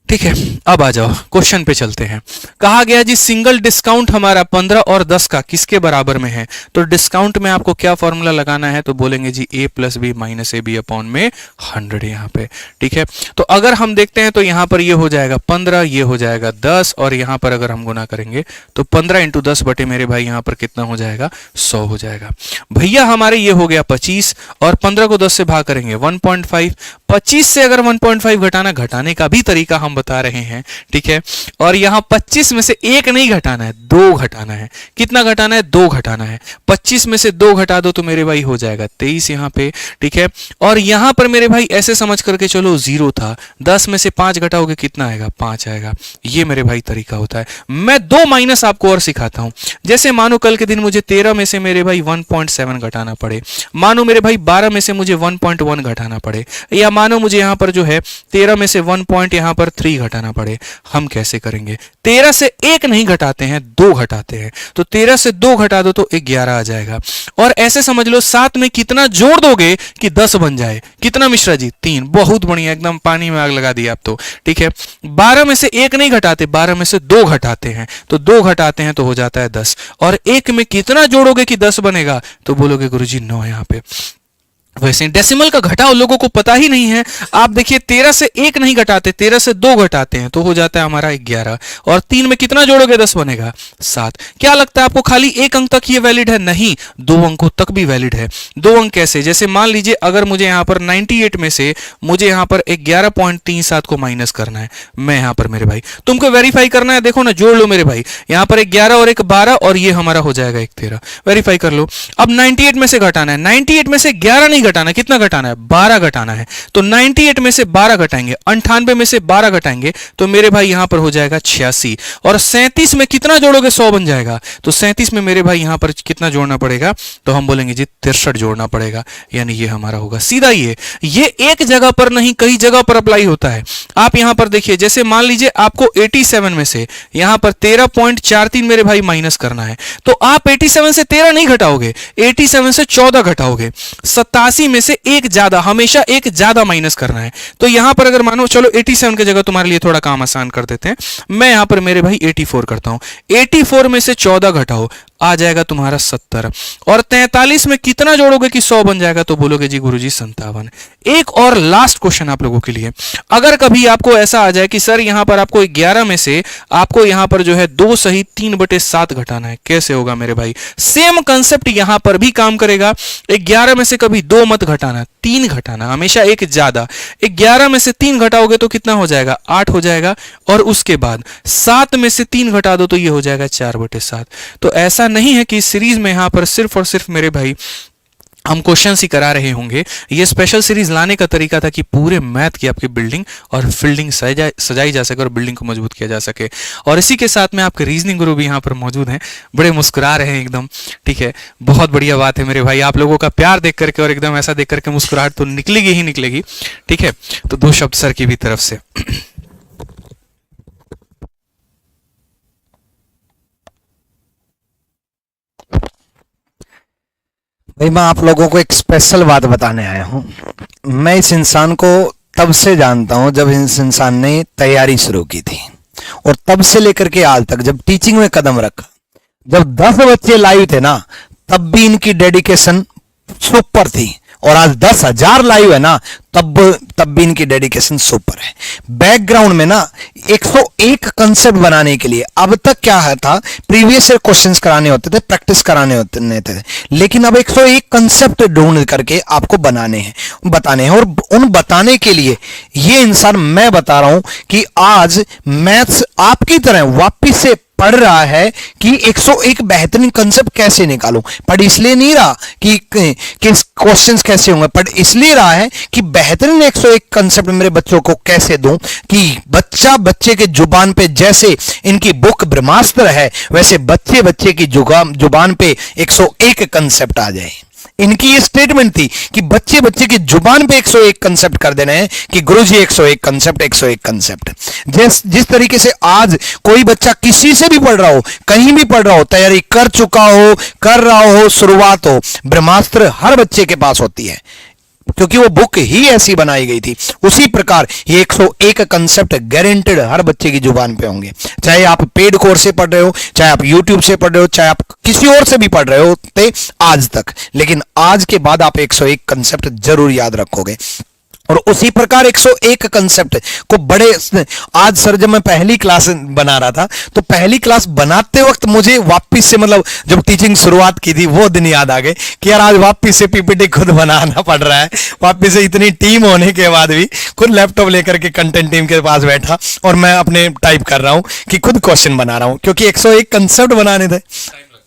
ठीक है, अब आ जाओ क्वेश्चन पे चलते हैं। कहा गया जी सिंगल डिस्काउंट हमारा 15 और 10 का किसके बराबर में है, तो डिस्काउंट में आपको क्या फॉर्मूला लगाना है, तो बोलेंगे जी a plus B minus A B upon में 100 यहाँ पे। ठीक है, तो अगर हम देखते हैं तो यहाँ पर ये हो जाएगा 15, ये हो जाएगा 10, और यहाँ पर अगर हम गुना करेंगे तो 15 इंटू 10 बटे मेरे भाई यहाँ पर कितना हो जाएगा, 100 हो जाएगा। भैया हमारे ये हो गया 25, और 15 को 10 से भाग करेंगे 1.5। 25 से अगर 1.5 घटाना, घटाने का भी तरीका हम बता रहे हैं। ठीक है, और यहां 25 में से एक नहीं घटाना है, 2 घटाना है। कितना घटाना है, 2 घटाना है। 25 में से 2 घटा दो तो मेरे भाई हो जाएगा 23 यहां पे। ठीक है, और यहां पर मेरे भाई ऐसे समझ करके चलो 0 था, 10 में से 5 घटाओगे कितना आएगा, 5 आएगा। ये मेरे भाई तरीका होता है। मैं 2 माइनस आपको और सिखाता हूं। जैसे मानो कल के दिन मुझे 13 में से मेरे भाई 1.7 घटाना पड़े, मानो मेरे भाई 12 में से मुझे 1.1 घटाना पड़े, या मानो मुझे यहां पर जो है 13 में से 1 पॉइंट यहां पर 3 घटाना पड़े। हम कैसे करेंगे, 13 से 1 नहीं घटाते हैं, 2 घटाते हैं। तो 13 से 2 घटा दो तो 11 आ जाएगा। और ऐसे समझ लो 7 में कितना जोड़ दोगे कि 10 बन जाए, कितना मिश्रा जी, 3। बहुत बढ़िया, एकदम पानी में आग लगा दी आप तो। ठीक है, 12 में से 1 नहीं घटाते, 12 में से 2 घटाते हैं, तो 2 घटाते हैं तो हो जाता है 10। और 1 में कितना जोड़ोगे कि 10 बनेगा, तो बोलोगे गुरुजी 9 यहां पे। वैसे डेसिमल का घटाव लोगों को पता ही नहीं है। आप देखिए 13 से 1 नहीं घटाते, 13 से 2 घटाते हैं तो हो जाता है हमारा 11। और 3 में कितना जोड़ोगे, 10 बनेगा 7। क्या लगता है आपको खाली 1 अंक तक ये वैलिड है? नहीं, 2 अंकों तक भी वैलिड है। 2 अंक कैसे, जैसे मान लीजिए अगर मुझे यहां पर 98 में से मुझे यहां पर 11.37 को माइनस करना है, मैं यहां पर मेरे भाई तुमको वेरीफाई करना है, देखो ना, जोड़ लो मेरे भाई, यहां पर 11 और 12 और ये हमारा हो जाएगा 13। वेरीफाई कर लो। अब 98 में से घटाना है, 98 में से 11 नहीं घटाना, कितना घटाना है, 12 घटाना है। तो 98 में से 12 घटाएंगे, 98 में से 12 घटाएंगे तो मेरे भाई यहां पर हो जाएगा 86। और 37 में कितना जोड़ोगे, 100 बन जाएगा। तो 37 में मेरे भाई यहां पर कितना जोड़ना पड़ेगा, तो हम बोलेंगे जी 63 जोड़ना पड़ेगा, यानी ये हमारा होगा सीधा। ये एक जगह पर नहीं कई जगह पर अप्लाई होता है। आप यहां पर देखिए, जैसे मान लीजिए आपको 87 में से यहां पर 13.43 मेरे भाई माइनस करना है, तो आप 87 से 13 नहीं घटाओगे, 87 से 14 घटाओगे। 87 में से एक ज्यादा, हमेशा एक ज्यादा माइनस करना है। तो यहां पर अगर मानो चलो 87 की जगह तुम्हारे लिए थोड़ा काम आसान कर देते हैं, मैं यहां पर मेरे भाई 84 करता हूं। 84 में से 14 घटाओ, आ जाएगा तुम्हारा 70। और 43 में कितना जोड़ोगे कि 100 बन जाएगा, तो बोलोगे जी गुरुजी 57। एक और लास्ट क्वेश्चन आप लोगों के लिए, अगर कभी आपको ऐसा आ जाए कि सर यहां पर आपको 11 में से आपको यहां पर जो है 2 सही 3/7 घटाना है, कैसे होगा मेरे भाई? सेम कंसेप्ट यहां पर भी काम करेगा। 11 में से कभी 2 मत घटाना, 3 घटाना, हमेशा एक ज्यादा। 11 में से 3 घटाओगे तो कितना हो जाएगा, 8 हो जाएगा। और उसके बाद 7 में से 3 घटा दो तो ये हो जाएगा 4/7। तो ऐसा नहीं है कि इस सीरीज में यहां पर सिर्फ और सिर्फ मेरे भाई हम क्वेश्चन ही करा रहे होंगे। ये स्पेशल सीरीज लाने का तरीका था कि पूरे मैथ की आपकी बिल्डिंग और फील्डिंग सजाई जा सके और बिल्डिंग को मजबूत किया जा सके। और इसी के साथ में आपके रीजनिंग गुरु भी यहाँ पर मौजूद हैं, बड़े मुस्कुरा रहे हैं एकदम। ठीक है, बहुत बढ़िया बात है मेरे भाई, आप लोगों का प्यार देख करके और एकदम ऐसा देख करके मुस्कुराहट तो निकलेगी ही निकलेगी। ठीक है, तो 2 शब्द सर की भी तरफ से। भाई मैं आप लोगों को एक स्पेशल बात बताने आया हूँ। मैं इस इंसान को तब से जानता हूँ जब इस इंसान ने तैयारी शुरू की थी, और तब से लेकर के आज तक जब टीचिंग में कदम रखा, जब 10 बच्चे लाइव थे ना, तब भी इनकी डेडिकेशन सुपर थी। और आज 10,000 लाइव है ना, तब भी इनकी डेडिकेशन सुपर है। बैकग्राउंड में ना 101 कंसेप्ट बनाने के लिए अब तक क्या है था, प्रीवियस ईयर क्वेश्चंस कराने होते थे, प्रैक्टिस कराने होते थे, लेकिन अब 101 कंसेप्ट ढूंढ करके आपको बताने हैं। और उन बताने के लिए ये इंसान, मैं बता रहा हूं कि आज मैथ्स आपकी तरह वापिस से पढ़ रहा है कि 101 बेहतरीन कंसेप्ट कैसे निकालूं। पढ़ इसलिए नहीं रहा कि क्वेश्चंस कैसे होंगे, पढ़ इसलिए रहा है कि बेहतरीन 101 कंसेप्ट मेरे बच्चों को कैसे दूं कि बच्चे के जुबान पे जैसे इनकी बुक ब्रह्मास्त्र है, वैसे बच्चे की जुबान पे 101 कंसेप्ट आ जाए। इनकी ये स्टेटमेंट थी कि बच्चे की जुबान पे 101 कंसेप्ट कर देना है कि गुरुजी 101 कंसेप्ट, 101 कंसेप्ट। जिस तरीके से आज कोई बच्चा किसी से भी पढ़ रहा हो, कहीं भी पढ़ रहा हो, तैयारी कर चुका हो, कर रहा हो, शुरुआत हो, ब्रह्मास्त्र हर बच्चे के पास होती है क्योंकि वो बुक ही ऐसी बनाई गई थी। उसी प्रकार ये 101 कंसेप्ट गारंटेड हर बच्चे की जुबान पे होंगे, चाहे आप पेड कोर्स से पढ़ रहे हो, चाहे आप यूट्यूब से पढ़ रहे हो, चाहे आप किसी और से भी पढ़ रहे हो थे आज तक, लेकिन आज के बाद आप 101 कंसेप्ट जरूर याद रखोगे। और उसी प्रकार 101 कंसेप्ट को बड़े, आज सर जब मैं पहली क्लास बना रहा था तो पहली क्लास बनाते वक्त मुझे वापस से, मतलब जब टीचिंग शुरुआत की थी वो दिन याद आ गए कि यार आज वापस से पीपीटी खुद बनाना पड़ रहा है। वापस से इतनी टीम होने के बाद भी खुद लैपटॉप लेकर के कंटेंट टीम के पास बैठा और मैं अपने टाइप कर रहा हूं कि खुद क्वेश्चन बना रहा हूं, क्योंकि 101 कंसेप्ट बनाने थे।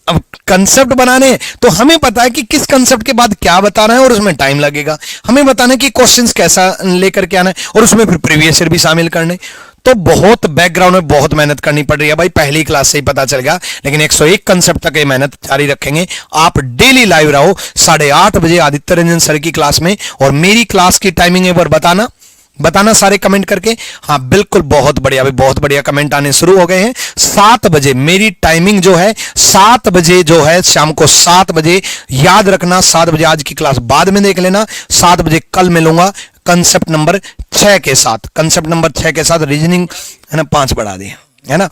अब कंसेप्ट बनाने तो हमें पता है कि किस कंसेप्ट के बाद क्या बताना है और उसमें टाइम लगेगा। हमें बताना है कि क्वेश्चंस कैसा लेकर के आना है और उसमें फिर प्रीवियस ईयर भी शामिल करने। तो बहुत बैकग्राउंड में बहुत मेहनत करनी पड़ रही है भाई, पहली क्लास से ही पता चल गया। लेकिन 101 कंसेप्ट तक ये मेहनत जारी रखेंगे। आप डेली लाइव रहो 8:30 बजे आदित्य रंजन सर की क्लास में, और मेरी क्लास की टाइमिंग एक बार बताना सारे कमेंट करके। हाँ बिल्कुल, बहुत बढ़िया भाई, बहुत बढ़िया कमेंट आने शुरू हो गए हैं। 7 बजे मेरी टाइमिंग जो है, 7 बजे जो है, शाम को 7 बजे याद रखना। 7 बजे आज की क्लास बाद में देख लेना। 7 बजे कल मिलूंगा कंसेप्ट नंबर 6 के साथ। कंसेप्ट नंबर 6 के साथ रीजनिंग है ना, 5 बढ़ा दिए है ना,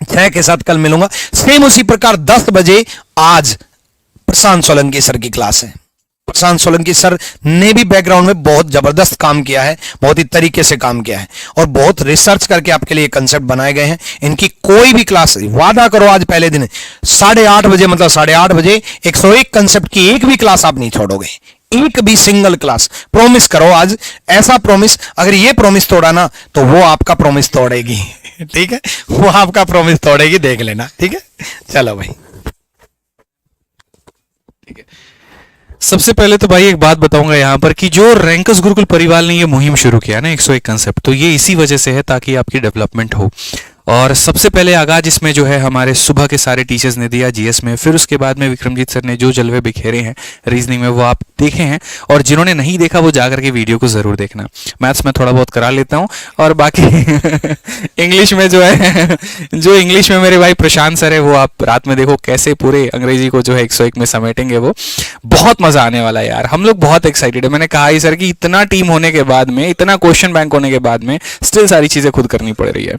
6 के साथ कल मिलूंगा। सेम उसी प्रकार 10 बजे आज प्रशांत सोलंकी सर की क्लास है। प्रशांत सोलंकी सर ने भी बैकग्राउंड में बहुत जबरदस्त काम किया है, बहुत ही तरीके से काम किया है और बहुत रिसर्च करके आपके लिए कंसेप्ट बनाए गए हैं। इनकी कोई भी क्लास, वादा करो आज पहले दिन 8:30 बजे, मतलब 8:30 बजे 101 कंसेप्ट की एक भी क्लास आप नहीं छोड़ोगे, एक भी सिंगल क्लास। प्रॉमिस करो आज, ऐसा प्रॉमिस। अगर ये प्रॉमिस तोड़ा ना तो वो आपका प्रॉमिस तोड़ेगी, ठीक है, वो आपका प्रॉमिस तोड़ेगी, देख लेना, ठीक है। चलो भाई, ठीक है। सबसे पहले तो भाई एक बात बताऊंगा यहाँ पर कि जो रैंकस गुरुकुल परिवार ने ये मुहिम शुरू किया ना 101 कंसेप्ट, तो ये इसी वजह से है ताकि आपकी डेवलपमेंट हो। और सबसे पहले आगाज इसमें जो है हमारे सुबह के सारे टीचर्स ने दिया जीएस में, फिर उसके बाद में विक्रमजीत सर ने जो जलवे बिखेरे हैं रीजनिंग में वो आप देखे हैं, और जिन्होंने नहीं देखा वो जाकर के वीडियो को जरूर देखना। मैथ्स में थोड़ा बहुत करा लेता हूँ, और बाकी इंग्लिश में जो है, जो इंग्लिश में मेरे भाई प्रशांत सर है, वो आप रात में देखो कैसे पूरे अंग्रेजी को जो है 101 में समेटेंगे। वो बहुत मजा आने वाला है यार, हम लोग बहुत एक्साइटेड है। मैंने कहा ही सर कि इतना टीम होने के बाद में, इतना क्वेश्चन बैंक होने के बाद में स्टिल सारी चीजें खुद करनी पड़ रही है,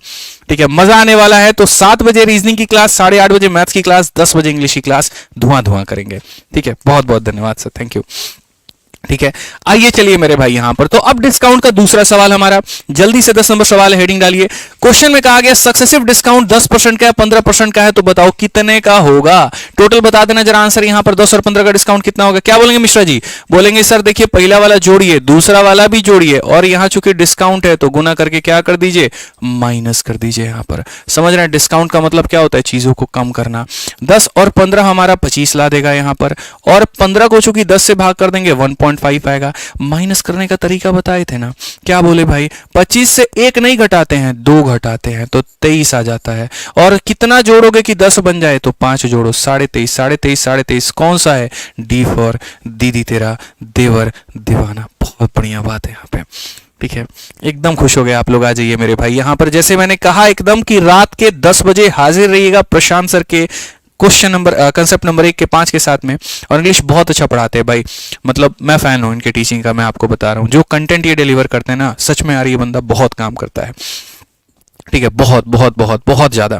ठीक है, मजा आने वाला है। तो 7 बजे रीजनिंग की क्लास, 8:30 बजे मैथ्स की क्लास, 10 बजे इंग्लिश की क्लास, धुआं करेंगे, ठीक है। बहुत बहुत धन्यवाद सर, थैंक यू, ठीक है। आइए चलिए मेरे भाई यहां पर, तो अब डिस्काउंट का दूसरा सवाल हमारा, जल्दी से 10 नंबर सवाल है, हेडिंग डालिए। क्वेश्चन में कहा गया सक्सेसिव डिस्काउंट 10% का है, 15% का है, तो बताओ कितने का होगा। टोटल बता देना जरा आंसर। यहां पर 10 और 15 का डिस्काउंट कितना होगा, क्या बोलेंगे मिश्रा जी? बोलेंगे सर देखिए पहला वाला जोड़िए, दूसरा वाला भी जोड़िए, और यहां चूंकि डिस्काउंट है तो गुना करके क्या कर दीजिए, माइनस कर दीजिए। यहां पर समझ रहे हैं डिस्काउंट का मतलब क्या होता है, चीजों को कम करना। 10 और 15 हमारा 25 ला देगा यहां पर, और 15 को चूंकि 10 से भाग कर देंगे 1.5 आएगा। माइनस करने का तरीका बताए थे ना, क्या बोले भाई, 25 से 1 नहीं घटाते हैं, 2 घटाते हैं तो 23 आ जाता है। और कितना जोड़ोगे कि 10 बन जाए, तो 5 जोड़ो, 23.5, 23.5, 23 कौन सा है, डी फॉर दीदी तेरा देवर दीवाना। बहुत बढ़िया बात है यहाँ पे, ठीक है, एकदम खुश हो गए आप लोग। आ जाइए मेरे भाई यहाँ पर, जैसे मैंने कहा एकदम कि रात के 10 बजे हाजिर रहिएगा प्रशांत सर के क्वेश्चन नंबर कंसेप्ट नंबर 1 के 5 के साथ में। और इंग्लिश बहुत अच्छा पढ़ाते हैं भाई, मतलब मैं फैन हूं इनके टीचिंग का, मैं आपको बता रहा हूं। जो कंटेंट ये डिलीवर करते हैं ना, सच में यार ये बंदा बहुत काम करता है, ठीक है, बहुत बहुत बहुत बहुत ज्यादा,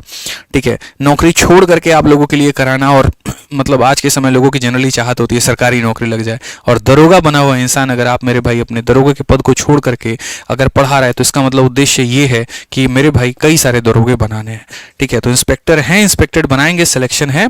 ठीक है। नौकरी छोड़ करके आप लोगों के लिए कराना, और मतलब आज के समय लोगों की जनरली चाहत होती है सरकारी नौकरी लग जाए, और दरोगा बना हुआ इंसान अगर आप मेरे भाई अपने दरोगे के पद को छोड़ करके अगर पढ़ा रहा है, तो इसका मतलब उद्देश्य ये है कि मेरे भाई कई सारे दरोगे बनाने हैं, ठीक है। तो इंस्पेक्टर हैं, इंस्पेक्टेड बनाएंगे, सिलेक्शन है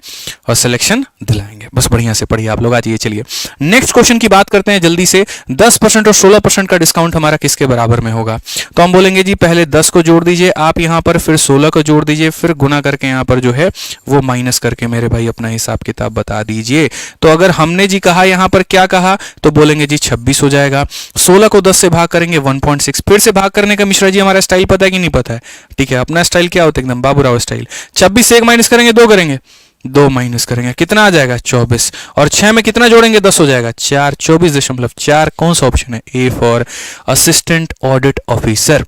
और सिलेक्शन दिलाएंगे। बस बढ़िया से पढ़िए आप लोग। आज ये चलिए नेक्स्ट क्वेश्चन की बात करते हैं जल्दी से। 10% और 16% का डिस्काउंट हमारा किसके बराबर में होगा, तो हम बोलेंगे जी पहले 10 को जोड़ दीजिए आप यहां पर, फिर 16 को जोड़ दीजिए, फिर गुना गुना करके यहाँ पर जो है वो माइनस करके मेरे भाई अपना हिसाब किताब बता दीजिए। तो अगर हमने जी कहा यहाँ पर क्या कहा तो बोलेंगे जी 26 हो जाएगा। 16 को 10 से भाग करेंगे 1.6। फिर से भाग करने का मिश्रा जी हमारा स्टाइल पता है कि नहीं पता है? ठीक है, अपना स्टाइल क्या होता है? एकदम बाबूराव स्टाइल। 26 से 1 माइनस करेंगे 2 करेंगे, 2 माइनस करेंगे, कितना आ जाएगा? 24। और 6 में कितना जोड़ेंगे? 10 हो जाएगा। 4, 24.4। कौन सा ऑप्शन है? A for assistant audit officer.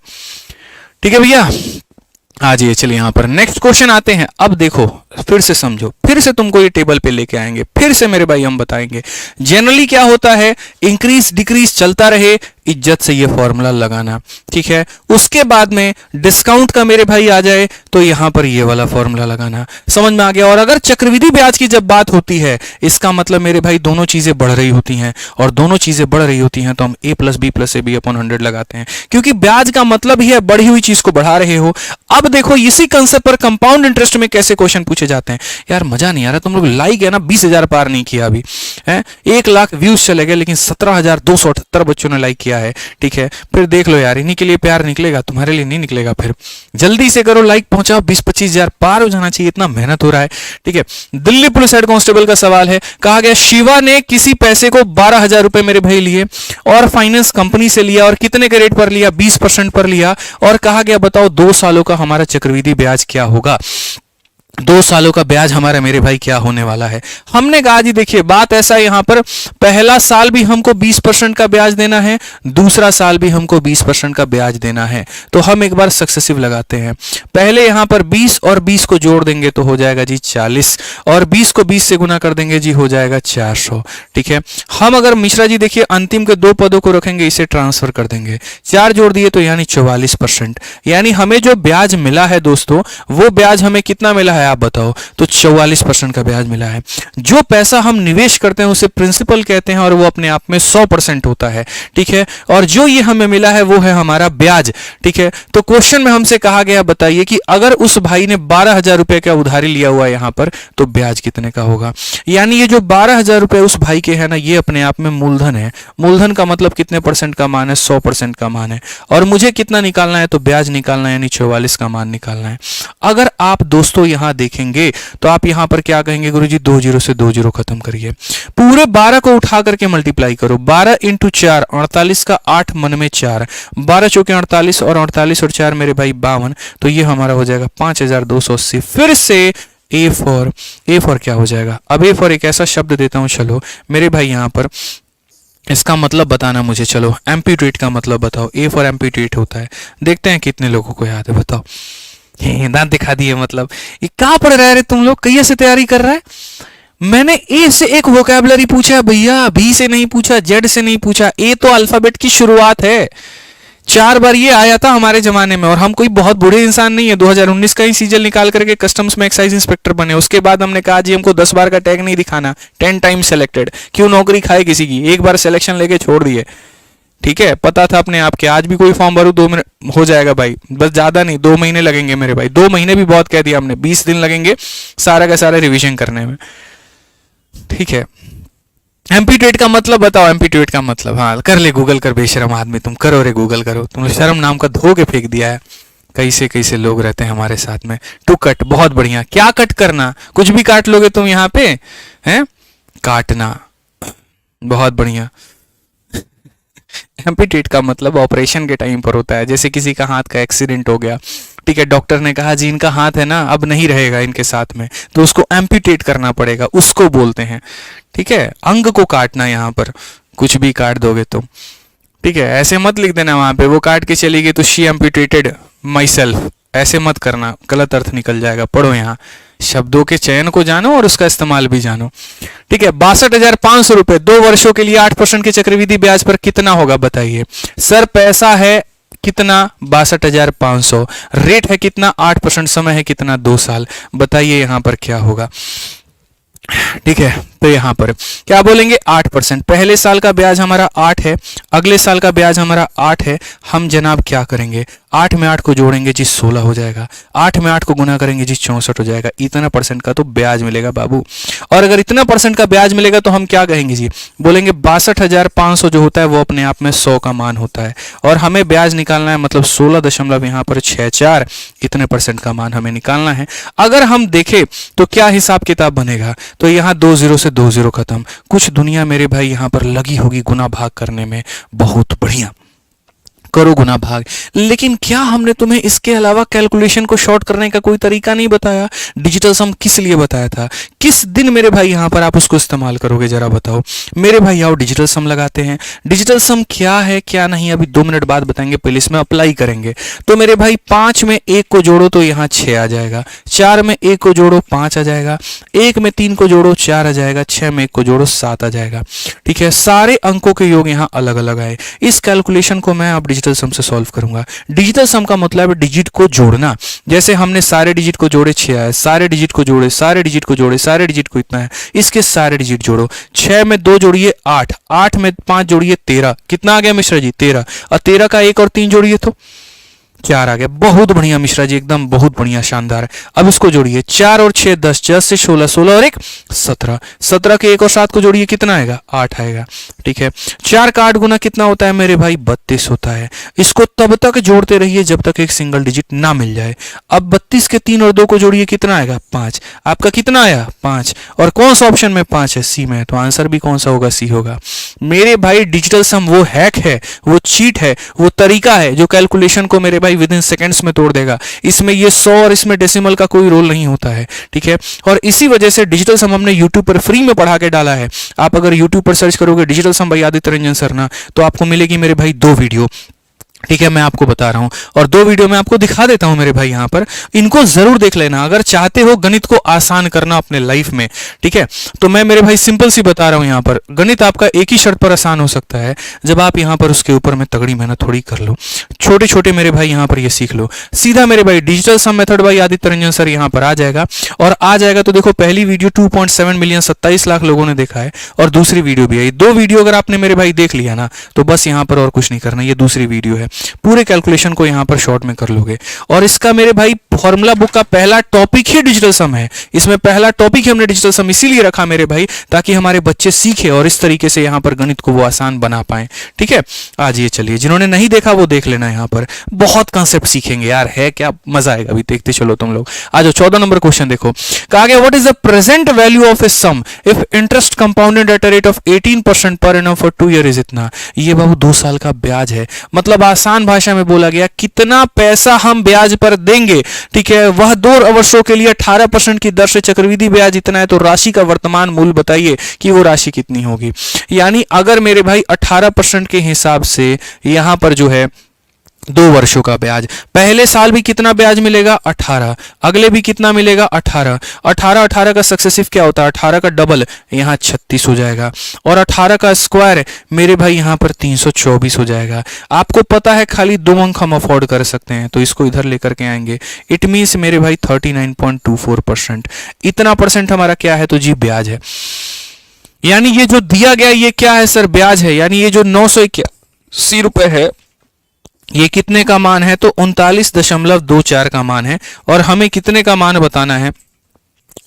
ठीक है भैया, आ जाइए। चलिए यहाँ पर नेक्स्ट क्वेश्चन आते हैं। अब देखो, फिर से समझो, फिर से तुमको ये टेबल पे लेके आएंगे, फिर से मेरे भाई हम बताएंगे जनरली क्या होता है। इंक्रीज डिक्रीज चलता रहे, इज्जत से ये फॉर्मूला लगाना, ठीक है। उसके बाद में डिस्काउंट का मेरे भाई आ जाए तो यहां पर ये वाला फॉर्मूला लगाना। समझ में आ गया? और अगर चक्रवृद्धि ब्याज की जब बात होती है, इसका मतलब मेरे भाई दोनों चीजें बढ़ रही होती हैं, और दोनों चीजें बढ़ रही होती हैं तो हम a plus B plus A B upon 100 लगाते हैं, क्योंकि ब्याज का मतलब ही है बढ़ी हुई चीज को बढ़ा रहे हो। अब देखो इसी कंसेप्ट पर कंपाउंड इंटरेस्ट में कैसे क्वेश्चन पूछे जाते हैं। यार मजा नहीं आ रहा, तुम लोग लाइक है ना 20,000 पार नहीं किया अभी है, 1 लाख व्यूज चले गए लेकिन 17,278 बच्चों ने लाइक किया है, ठीक है। फिर देख लो यार, इन्हीं के लिए प्यार निकलेगा, तुम्हारे लिए नहीं निकलेगा। फिर जल्दी से करो, लाइक पहुंचाओ, 20-25,000 पार हो जाना चाहिए, इतना मेहनत हो रहा है, ठीक है। दिल्ली पुलिस हेड कांस्टेबल का सवाल है, कहा गया शिवा ने किसी पैसे को 12,000 रुपए मेरे भाई लिए और फाइनेंस कंपनी से लिया, और कितने के रेट पर लिया? 20% पर लिया, और कहा गया बताओ 2 सालों का हमारा चक्रवृद्धि ब्याज क्या होगा। 2 सालों का ब्याज हमारा मेरे भाई क्या होने वाला है। हमने कहा जी देखिए बात ऐसा है, यहां पर पहला साल भी हमको 20% का ब्याज देना है, दूसरा साल भी हमको 20% का ब्याज देना है। तो हम एक बार सक्सेसिव लगाते हैं। पहले यहां पर 20 और 20 को जोड़ देंगे तो हो जाएगा जी 40, और 20 को 20 से गुना कर देंगे जी हो जाएगा 400, ठीक है। हम अगर मिश्रा जी देखिए अंतिम के 2 पदों को रखेंगे, इसे ट्रांसफर कर देंगे, 4 जोड़ दिए तो यानी 44%, यानी हमें जो ब्याज मिला है दोस्तों, वो ब्याज हमें कितना मिला है आप बताओ? तो 44% का ब्याज मिला है। जो पैसा हम निवेश करते हैं उसे प्रिंसिपल कहते हैं, और वो अपने आप में 100% होता है, ठीक है। और जो ये हमें मिला है वो है हमारा ब्याज, ठीक है। तो क्वेश्चन में हमसे कहा गया बताइए कि अगर उस भाई ने 12,000 रुपए का उधारी लिया हुआ है यहां पर, तो ब्याज कितने का होगा। यानी ये जो 12,000 रुपए उस भाई के है ना, ये अपने आप में मूलधन है। मूलधन का मतलब कितने परसेंट का मान है? 100% का मान है। और मुझे कितना निकालना है? तो ब्याज निकालना है, यानी 44 का मान निकालना है। अगर आप दोस्तों यहां देखेंगे तो आप यहां पर क्या कहेंगे? गुरुजी 2 0 से 2 0 खत्म करिए, पूरे 12 को उठा करके मल्टीप्लाई करो। 12 × 4 48 का 8 मन में 4, 12 चौके 48 और 48 और 4 मेरे भाई 52, तो ये हमारा हो जाएगा 5280। फिर से ए फॉर क्या हो जाएगा? अब ए फॉर एक ऐसा शब्द देता हूं, चलो मेरे भाई यहां पर इसका मतलब बताना मुझे, चलो एम्प्यूटेट का मतलब बताओ। ए फॉर एम्प्यूटेट होता है, देखते हैं कितने लोगों को याद है, बताओ। दांत दिखा दिए, मतलब ये कहां पढ़ रहे तुम लोग, कैसे से तैयारी कर रहा है? मैंने ए से एक वोकैबुलरी पूछा भैया, बी से नहीं पूछा, जेड से नहीं पूछा। ए तो अल्फाबेट की शुरुआत है। 4 बार ये आया था हमारे जमाने में, और हम कोई बहुत बुरे इंसान नहीं है। 2019 का ही सीजन निकाल करके कस्टम्स में एक्साइज इंस्पेक्टर बने। उसके बाद हमने कहा जी हमको 10 बार का टैग नहीं दिखाना, 10 टाइम्स सेलेक्टेड। क्यों नौकरी खाए किसी की, एक बार सिलेक्शन लेके छोड़ दिए, ठीक है। पता था अपने आप के, आज भी कोई फॉर्म भरो 2 मिनट हो जाएगा भाई, बस ज्यादा नहीं, 2 महीने लगेंगे मेरे भाई। 2 महीने भी बहुत कह दिया हमने, 20 दिन लगेंगे सारा का सारा रिवीजन करने में, ठीक है। एम्प्यूटेट का मतलब बताओ, एम्प्यूटेट का मतलब, हाँ कर ले, गूगल कर बेशरम आदमी, तुम करो रे, गूगल करो। तुमने शर्म नाम का धो के फेंक दिया है। कैसे कैसे लोग रहते हैं हमारे साथ में। टू कट, बहुत बढ़िया। क्या कट करना? कुछ भी काट लोगे तुम यहाँ पे, हैं? काटना, बहुत बढ़िया। एम्प्यूटेट का मतलब ऑपरेशन के टाइम पर होता है। जैसे किसी का हाथ का एक्सीडेंट हो गया, ठीक है, डॉक्टर ने कहा जी इनका हाथ है ना अब नहीं रहेगा इनके साथ में, तो उसको एम्प्यूटेट करना पड़ेगा, उसको बोलते हैं, ठीक है। अंग को काटना, यहाँ पर कुछ भी काट दोगे तुम, ठीक है। ऐसे मत लिख देना वहां पे, वो काट के चली गई तो शी एम्प्यूटेटेड माई सेल्फ, ऐसे मत करना, गलत अर्थ निकल जाएगा। पढ़ो, यहाँ शब्दों के चयन को जानो और उसका इस्तेमाल भी जानो, ठीक है। 62,500 रुपए 2 वर्षों के लिए 8% के चक्रवृद्धि ब्याज पर कितना होगा बताइए। सर पैसा है कितना? 62,500, रेट है कितना? 8%, समय है कितना? 2 साल। बताइए यहां पर क्या होगा, ठीक है। तो यहां पर क्या बोलेंगे? 8%। पहले साल का ब्याज हमारा 8 है, अगले साल का ब्याज हमारा 8 है। हम जनाब क्या करेंगे? 8 में 8 को जोड़ेंगे जी 16 हो जाएगा, 8 में 8 को गुना करेंगे जी 64 हो जाएगा। इतना परसेंट का तो ब्याज मिलेगा बाबू। और अगर इतना परसेंट का ब्याज मिलेगा तो हम क्या कहेंगे जी, बोलेंगे 62,500 जो होता है वो अपने आप में 100 का मान होता है, और हमें ब्याज निकालना है मतलब 16 यहाँ पर 64 इतने परसेंट का मान हमें निकालना है। अगर हम देखें तो क्या हिसाब किताब बनेगा, तो यहाँ 2 0 से 2 0 खत्म। कुछ दुनिया मेरे भाई यहाँ पर लगी होगी गुना भाग करने में, बहुत बढ़िया, करो गुना भाग। लेकिन क्या हमने तुम्हें इसके अलावा कैलकुलेशन को शॉर्ट करने का कोई तरीका नहीं बताया? डिजिटल सम किस लिए बताया था, किस दिन मेरे भाई यहां पर आप उसको इस्तेमाल करोगे जरा बताओ मेरे भाई। आओ डिजिटल सम लगाते हैं। डिजिटल सम क्या है क्या नहीं अभी 2 मिनट बाद बताएंगे, पहले इसमें अप्लाई करेंगे। तो मेरे भाई 5 में 1 को जोड़ो तो यहाँ 6 आ जाएगा, 4 में 1 को जोड़ो 5 आ जाएगा, 1 में 3 को जोड़ो 4 आ जाएगा, 6 में 1 को जोड़ो 7 आ जाएगा। ठीक है, सारे अंकों के योग यहाँ अलग अलग आए। इस कैलकुलेशन को मैं अब डिजिटल सम से सॉल्व करूंगा। डिजिटल सम का मतलब है डिजिट को जोड़ना। जैसे हमने सारे डिजिट को जोड़े 6 आए, सारे डिजिट को जोड़े, सारे डिजिट को जोड़े, सारे डिजिट को इतना है, इसके सारे डिजिट जोड़ो। 6 में 2 जोड़िए 8, 8 में 5 जोड़िए 13, कितना आ गया मिश्रा जी 13, और 13 का 1 और 3 जोड़िए तो 4 आ गया। बहुत बढ़िया मिश्रा जी, एकदम बहुत बढ़िया, शानदार। अब इसको जोड़िए, 4 और 6 10, 10 से 16, 16 और 1 17, 17 के 1 और 7 को जोड़िए कितना आएगा 8 आएगा। ठीक है, 4 का 8 गुना कितना होता है मेरे भाई 32 होता है। इसको तब तक जोड़ते रहिए जब तक एक सिंगल डिजिट ना मिल जाए। अब 32 के 3 और 2 को जोड़िए कितना आएगा 5। आपका कितना आया 5, और कौन सा ऑप्शन में 5 है, सी में, तो आंसर भी कौन सा होगा, सी होगा। मेरे भाई डिजिटल सम वो हैक है, वो चीट है, वो तरीका है जो कैलकुलेशन को मेरे भाई विद इन सेकेंड्स में तोड़ देगा। इसमें ये 100 और इसमें डेसिमल का कोई रोल नहीं होता है। ठीक है, और इसी वजह से डिजिटल सम हमने यूट्यूब पर फ्री में पढ़ा के डाला है। आप अगर यूट्यूब पर सर्च करोगे डिजिटल सम बाय आदित्य रंजन सर ना, तो आपको मिलेगी मेरे भाई 2 वीडियो। ठीक है, मैं आपको बता रहा हूं, और 2 वीडियो मैं आपको दिखा देता हूं मेरे भाई यहां पर, इनको जरूर देख लेना अगर चाहते हो गणित को आसान करना अपने लाइफ में। ठीक है, तो मैं मेरे भाई सिंपल सी बता रहा हूं, यहां पर गणित आपका एक ही शर्त पर आसान हो सकता है, जब आप यहां पर उसके ऊपर में तगड़ी मेहनत थोड़ी कर लो, छोटे छोटे मेरे भाई यहां पर ये सीख लो। सीधा मेरे भाई digital sum method by Aditya Ranjan sir यहां पर आ जाएगा, और आ जाएगा तो देखो पहली वीडियो 2.7 मिलियन 27 लाख लोगों ने देखा है, और दूसरी वीडियो भी है। 2 वीडियो अगर आपने मेरे भाई देख लिया ना, तो बस यहां पर और कुछ नहीं करना, ये दूसरी वीडियो है। पूरे कैलकुलेशन को यहां पर शॉर्ट में कर लोगे। और इसका मेरे भाई फॉर्मूला बुक का पहला टॉपिक ही डिजिटल सम है। इसमें पहला टॉपिक हमने डिजिटल सम इसीलिए रखा मेरे भाई, ताकि हमारे बच्चे सीखे और इस तरीके से यहां पर गणित को वो आसान बना पाए। ठीक है, आज ये चलिए, जिन्होंने नहीं देखा वो देख लेना, यहां पर बहुत कॉन्सेप्ट सीखेंगे यार, है क्या मजा आएगा। अभी देखते चलो तुम लोग। आ जाओ 14 नंबर क्वेश्चन देखो, कहा गया what is the present value of a sum if interest compounded at a rate of 18% per annum for 2 year is इतना। ये बाबू 2 साल का ब्याज है, मतलब आसान भाषा में बोला गया कितना पैसा हम ब्याज पर देंगे। ठीक है, वह 2 वर्षों के लिए 18% की दर से चक्रवृद्धि ब्याज इतना है, तो राशि का वर्तमान मूल्य बताइए कि वो राशि कितनी होगी। यानी अगर मेरे भाई 18% के हिसाब से यहां पर जो है 2 वर्षों का ब्याज, पहले साल भी कितना ब्याज मिलेगा 18, अगले भी कितना मिलेगा 18, 18 का सक्सेसिव क्या होता है 18 का डबल, यहाँ 36 हो जाएगा, और 18 का स्क्वायर मेरे भाई यहाँ पर 324 हो जाएगा। आपको पता है खाली 2 अंक हम अफोर्ड कर सकते हैं, तो इसको इधर लेकर के आएंगे। इट मीन्स मेरे भाई 39.24%, इतना परसेंट हमारा क्या है, तो जी ब्याज है। यानी ये जो दिया गया ये क्या है सर, ब्याज है। यानी ये जो 981 रुपए है, ये कितने का मान है, तो 39.24 का मान है, और हमें कितने का मान बताना है,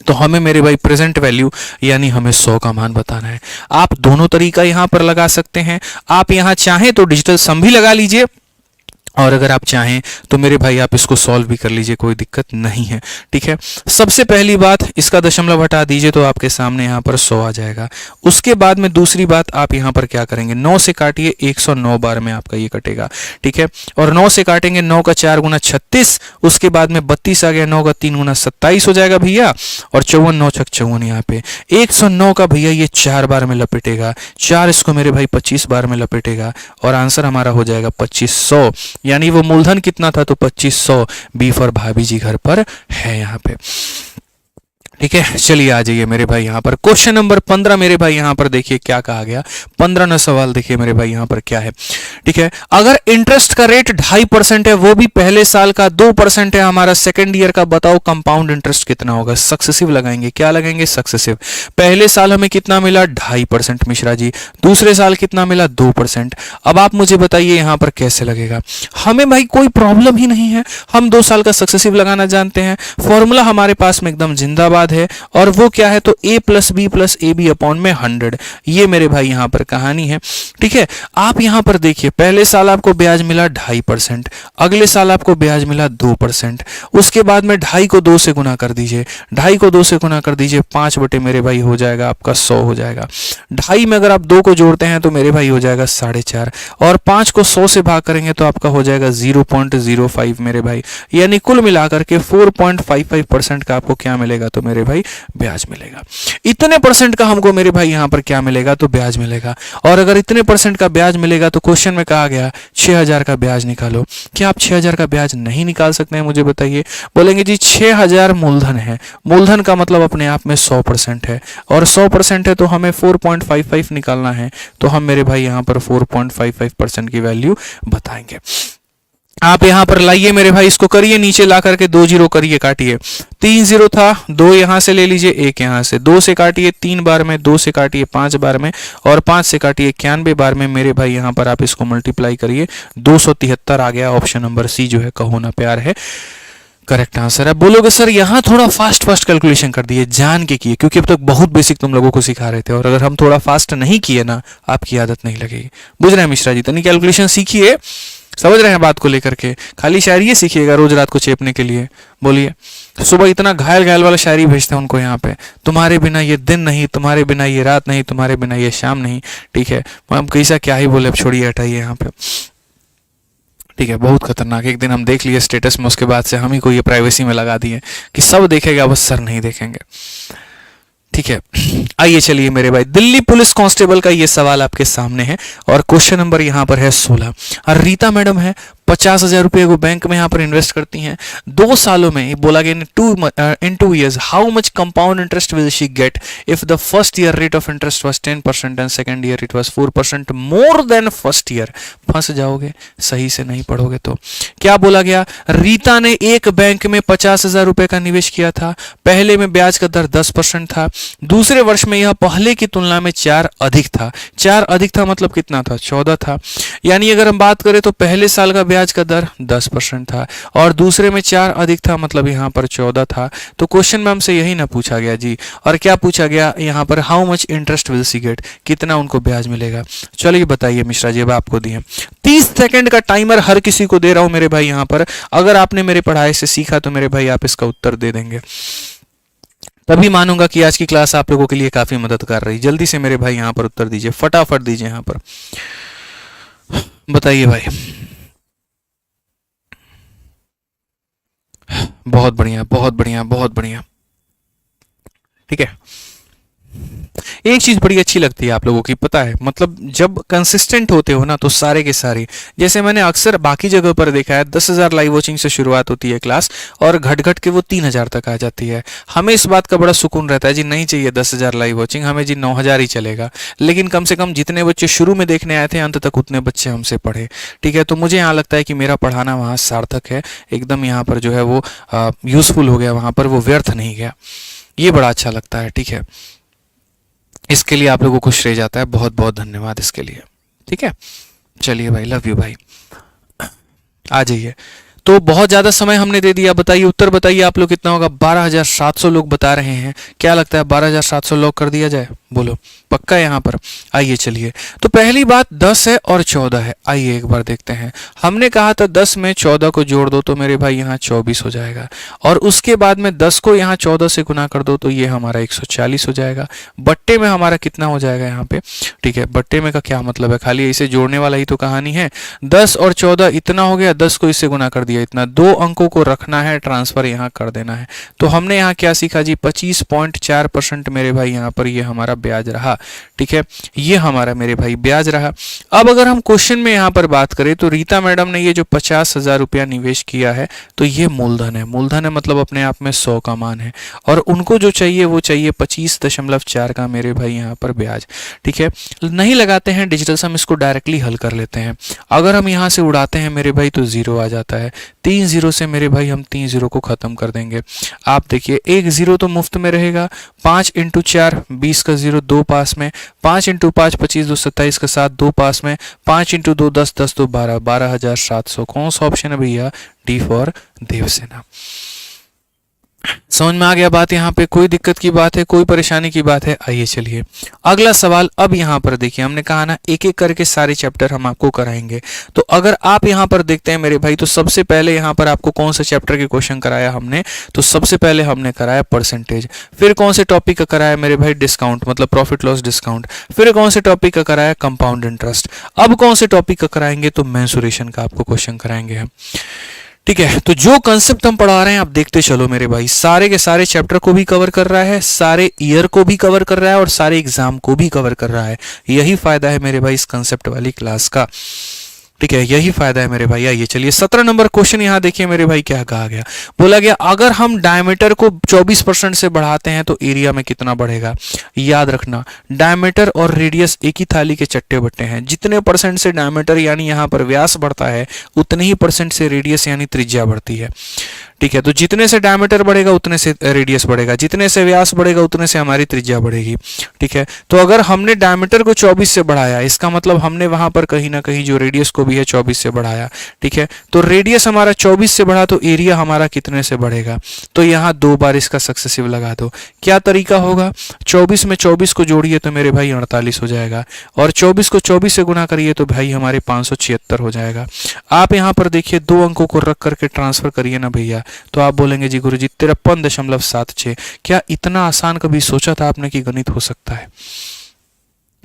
तो हमें मेरे भाई प्रेजेंट वैल्यू यानी हमें 100 का मान बताना है। आप दोनों तरीका यहां पर लगा सकते हैं। आप यहां चाहें तो डिजिटल सम भी लगा लीजिए, और अगर आप चाहें तो मेरे भाई आप इसको सॉल्व भी कर लीजिए, कोई दिक्कत नहीं है। ठीक है, सबसे पहली बात इसका दशमलव हटा दीजिए तो आपके सामने यहाँ पर 100 आ जाएगा। उसके बाद में दूसरी बात आप यहाँ पर क्या करेंगे, 9 से काटिए, 109 बार में आपका ये कटेगा। ठीक है, और 9 से काटेंगे, 9 का 4 गुना 36, उसके बाद में 32 आ गया, 9 का 3 गुना 27 हो जाएगा भैया, और 54 9 छक 54 यहाँ पे 109 का भैया ये 4 बार में लपेटेगा, 4 इसको मेरे भाई 25 बार में लपेटेगा, और आंसर हमारा हो जाएगा 2500। यानी वो मूलधन कितना था, तो 2500। बी फॉर भाभी जी घर पर है यहाँ पे। ठीक है, चलिए आ जाइए मेरे भाई यहाँ पर क्वेश्चन नंबर 15 मेरे भाई यहाँ पर देखिए क्या कहा गया। 15वां सवाल देखिए मेरे भाई यहाँ पर क्या है। ठीक है, अगर इंटरेस्ट का रेट 2.5% है, वो भी पहले साल का 2% है हमारा सेकंड ईयर का, बताओ कंपाउंड इंटरेस्ट कितना होगा। सक्सेसिव लगाएंगे, क्या लगाएंगे, सक्सेसिव। पहले साल हमें कितना मिला 2.5% मिश्रा जी, दूसरे साल कितना मिला 2%। अब आप मुझे बताइए यहाँ पर कैसे लगेगा। हमें भाई कोई प्रॉब्लम ही नहीं है, हम 2 साल का सक्सेसिव लगाना जानते हैं, फॉर्मूला हमारे पास में एकदम जिंदाबाद है, और वो क्या है तो a plus B plus A B upon में 100। ये मेरे भाई यहाँ पर कहानी है। ठीक है, आप यहाँ पर देखिए पहले साल आपको ब्याज मिला 2.5%, अगले साल आपको ब्याज मिला 2%, उसके बाद में 2.5 को 2 से गुना कर दीजिए, 2.5 को 2 से गुना कर दीजिए, 5 बटे मेरे भाई हो जाएगा आपका 100 हो जाएगा। 2.5 में अगर आप 2 को जोड़ते हैं तो मेरे भाई हो जाएगा 4.5, और 5 को 100 से भाग करेंगे तो आपका हो जाएगा 0.05 मेरे भाई, यानी कुल मिलाकर के 4.55% का आपको क्या मिलेगा तो मेरे भाई ब्याज मिलेगा। इतने परसेंट का हमको मेरे भाई यहां पर क्या मिलेगा तो ब्याज मिलेगा। और अगर इतने परसेंट का ब्याज मिलेगा तो क्वेश्चन में कहा गया 6000 का ब्याज निकालो। क्या आप 6000 का ब्याज नहीं निकाल सकते हैं, मुझे बताइए। बोलेंगे जी 6000 मूलधन है, मूलधन का मतलब अपने आप में 100% है, और 100% है तो हमें 4.55 निकालना है, तो हम मेरे भाई यहां पर 4.55% की वैल्यू बताएंगे। आप यहां पर लाइए मेरे भाई, इसको करिए नीचे ला करके 2 जीरो करिए, काटिए। 3 जीरो था, 2 यहां से ले लीजिए, 1 यहां से, 2 से काटिए 3 बार में, 2 से काटिए 5 बार में, और 5 से काटिए 91 बार में। मेरे भाई यहां पर आप इसको मल्टीप्लाई करिए, 273 आ गया। ऑप्शन नंबर सी जो है कहो ना प्यार है करेक्ट आंसर है। बोलोगे सर यहाँ थोड़ा फास्ट कैलकुलेशन कर दिए, जान के किए, क्योंकि अब तक बहुत बेसिक तुम लोगों को सिखा रहे थे, और अगर हम थोड़ा फास्ट नहीं किए ना आपकी आदत नहीं लगेगी। बुझ रहे हैं मिश्रा जी, तनी कैलकुलेशन सीखिए, समझ रहे हैं बात को लेकर के। खाली शायरी सीखिएगा रोज रात को चेपने के लिए। बोलिए, सुबह इतना घायल घायल वाला शायरी भेजते हैं उनको यहाँ पे, तुम्हारे बिना ये दिन नहीं, तुम्हारे बिना ये रात नहीं, तुम्हारे बिना ये शाम नहीं। ठीक है, हम कैसा क्या ही बोले, अब छोड़िए हटाइए यहाँ पे। ठीक है, बहुत खतरनाक। एक दिन हम देख लिए स्टेटस में, उसके बाद से हम ही को ये प्राइवेसी में लगा दिए कि सब देखेगा बस सर नहीं देखेंगे। ठीक है, आइए चलिए मेरे भाई, दिल्ली पुलिस कांस्टेबल का ये सवाल आपके सामने है, और क्वेश्चन नंबर यहाँ पर है 16। और रीता मैडम है, 50,000 रुपये को बैंक में यहाँ पर इन्वेस्ट करती हैं। 2 सालों में बोला गया इन 2 years how much compound interest will she get if the first year rate of interest was 10% and second year it was 4% more than first year. फंस जाओगे सही से नहीं पढ़ोगे तो। क्या बोला गया, रीता ने एक बैंक में 50,000 रुपये का निवेश किया था। पहले में ब्याज का दर 10% था, दूसरे वर्ष में यह पहले की तुलना में 4 अधिक था। 4 अधिक था मतलब कितना था, 14 था। यानी अगर हम बात करें तो पहले साल का ब्याज का दर 10% था, और दूसरे में 4 अधिक था, मतलब यहाँ पर 14 था। तो क्वेश्चन में हमसे यही ना पूछा गया जी, और क्या पूछा गया यहाँ पर, how much interest will she get, कितना उनको ब्याज मिलेगा। चलिए बताइए मिश्रा जी, अब आपको दिए 30 सेकंड का टाइमर हर किसी को दे रहा हूं मेरे भाई यहाँ पर। अगर आपने मेरे पढ़ाई से सीखा तो मेरे भाई आप इसका उत्तर दे देंगे, तभी मानूंगा कि आज की क्लास आप लोगों के लिए काफी मददगार रही। जल्दी से मेरे भाई यहाँ पर उत्तर दीजिए, फटाफट दीजिए यहाँ पर, बताइए भाई। बहुत बढ़िया, बहुत बढ़िया, बहुत बढ़िया। ठीक है, एक चीज बड़ी अच्छी लगती है आप लोगों की, पता है, मतलब जब कंसिस्टेंट होते हो ना तो सारे के सारे, जैसे मैंने अक्सर बाकी जगह पर देखा है 10,000 लाइव वॉचिंग से शुरुआत होती है क्लास, और घट घट के वो 3,000 तक आ जाती है। हमें इस बात का बड़ा सुकून रहता है जी, नहीं चाहिए 10,000 लाइव वॉचिंग, हमें जी 9,000 ही चलेगा, लेकिन कम से कम जितने बच्चे शुरू में देखने आए थे अंत तक उतने बच्चे हमसे पढ़े। ठीक है, तो मुझे यहाँ लगता है कि मेरा पढ़ाना वहाँ सार्थक है, एकदम यहाँ पर जो है वो यूजफुल हो गया, वहाँ पर वो व्यर्थ नहीं गया। ये बड़ा अच्छा लगता है। ठीक है, इसके लिए आप लोगों को श्रेय जाता है, बहुत बहुत धन्यवाद इसके लिए। ठीक है, चलिए भाई, लव यू भाई, आ जाइए। तो बहुत ज्यादा समय हमने दे दिया, बताइए उत्तर बताइए आप लोग कितना होगा। 12,700 लोग बता रहे हैं, क्या लगता है 12,700 लोग कर दिया जाए, बोलो पक्का है यहाँ पर। आइए चलिए, तो पहली बात 10 है और 14 है, आइए एक बार देखते हैं। हमने कहा था 10 में 14 को जोड़ दो तो मेरे भाई यहाँ 24 हो जाएगा, और उसके बाद में 10 को यहाँ 14 से गुना कर दो तो ये हमारा 140 हो जाएगा। बट्टे में हमारा कितना हो जाएगा यहाँ पे, ठीक है, बट्टे में का क्या मतलब है, खाली इसे जोड़ने वाला ही तो कहानी है। 10 और 14 इतना हो गया, 10 को इससे गुना कर दिया इतना, 2 अंकों को रखना है, ट्रांसफर यहाँ कर देना है। तो हमने यहाँ क्या सीखा जी, 25.4% मेरे भाई यहाँ पर ये हमारा ब्याज रहा। ठीक है, ये हमारा मेरे भाई ब्याज रहा। अब अगर हम क्वेश्चन में यहाँ पर बात करें तो रीता मैडम ने ये जो 50,000 रुपया निवेश किया है तो ये मूलधन है। मूलधन है मतलब अपने आप में 100 का मान है, और उनको जो चाहिए वो चाहिए 25.4 का मेरे भाई यहाँ पर ब्याज। ठीक है, नहीं लगाते हैं डिजिटल सम, इसको डायरेक्टली हल कर लेते हैं। अगर हम यहाँ से उड़ाते हैं मेरे भाई तो 0 आ जाता है। 3 0 से मेरे भाई हम 3 0 को खत्म कर देंगे। आप देखिए 1 0 तो मुफ्त में रहेगा। 5 × 4 20 का 0 2 पास में। 5 × 5 25 2 27 का 7 2 पास में। 5 × 2 10 10 2 12 12,700। कौन सा ऑप्शन है भैया? D for Devsena. समझ में आ गया बात? यहाँ पे कोई दिक्कत की बात है, कोई परेशानी की बात है? आइए चलिए अगला सवाल। अब यहाँ पर देखिए, हमने कहा ना एक एक करके सारे चैप्टर हम आपको कराएंगे। तो अगर आप यहाँ पर देखते हैं मेरे भाई, तो सबसे पहले यहाँ पर आपको कौन से चैप्टर के क्वेश्चन कराया हमने? तो सबसे पहले हमने कराया परसेंटेज। फिर कौन से टॉपिक का कराया मेरे भाई? डिस्काउंट, मतलब प्रॉफिट लॉस डिस्काउंट। फिर कौन से टॉपिक का कराया? Compound interest. अब कौन से टॉपिक का कराएंगे? तो मेंसुरेशन का आपको क्वेश्चन कराएंगे हम। ठीक है, तो जो कंसेप्ट हम पढ़ा रहे हैं आप देखते चलो मेरे भाई, सारे के सारे चैप्टर को भी कवर कर रहा है, सारे ईयर को भी कवर कर रहा है, और सारे एग्जाम को भी कवर कर रहा है। यही फायदा है मेरे भाई इस कंसेप्ट वाली क्लास का। ठीक है, यही फायदा है मेरे भाई। आइए चलिए 17 नंबर क्वेश्चन यहाँ देखिए मेरे भाई, क्या कहा गया? बोला गया अगर हम डायमीटर को 24% से बढ़ाते हैं तो एरिया में कितना बढ़ेगा? याद रखना, डायमीटर और रेडियस एक ही थाली के चट्टे बट्टे हैं। जितने परसेंट से डायमीटर यानी यहाँ पर व्यास बढ़ता है, उतने ही परसेंट से रेडियस यानी त्रिज्या बढ़ती है। ठीक है, तो जितने से डायमीटर बढ़ेगा उतने से रेडियस बढ़ेगा, जितने से व्यास बढ़ेगा उतने से हमारी त्रिज्या बढ़ेगी। ठीक है, तो अगर हमने डायमीटर को 24 से बढ़ाया, इसका मतलब हमने वहां पर कहीं ना कहीं जो रेडियस को भी है 24 से बढ़ाया। ठीक है, तो रेडियस हमारा 24 से बढ़ा तो एरिया हमारा कितने से बढ़ेगा? तो यहाँ 2 बार इसका सक्सेसिव लगा दो। क्या तरीका होगा? 24 में 24 को जोड़िए तो मेरे भाई 48 हो जाएगा, और 24 को 24 से गुना करिए तो भाई हमारे 576 हो जाएगा। आप यहाँ पर देखिए 2 अंकों को रख करके ट्रांसफर करिए ना भैया, तो आप बोलेंगे जी गुरुजी 53.76। क्या इतना आसान कभी सोचा था आपने कि गणित हो सकता है?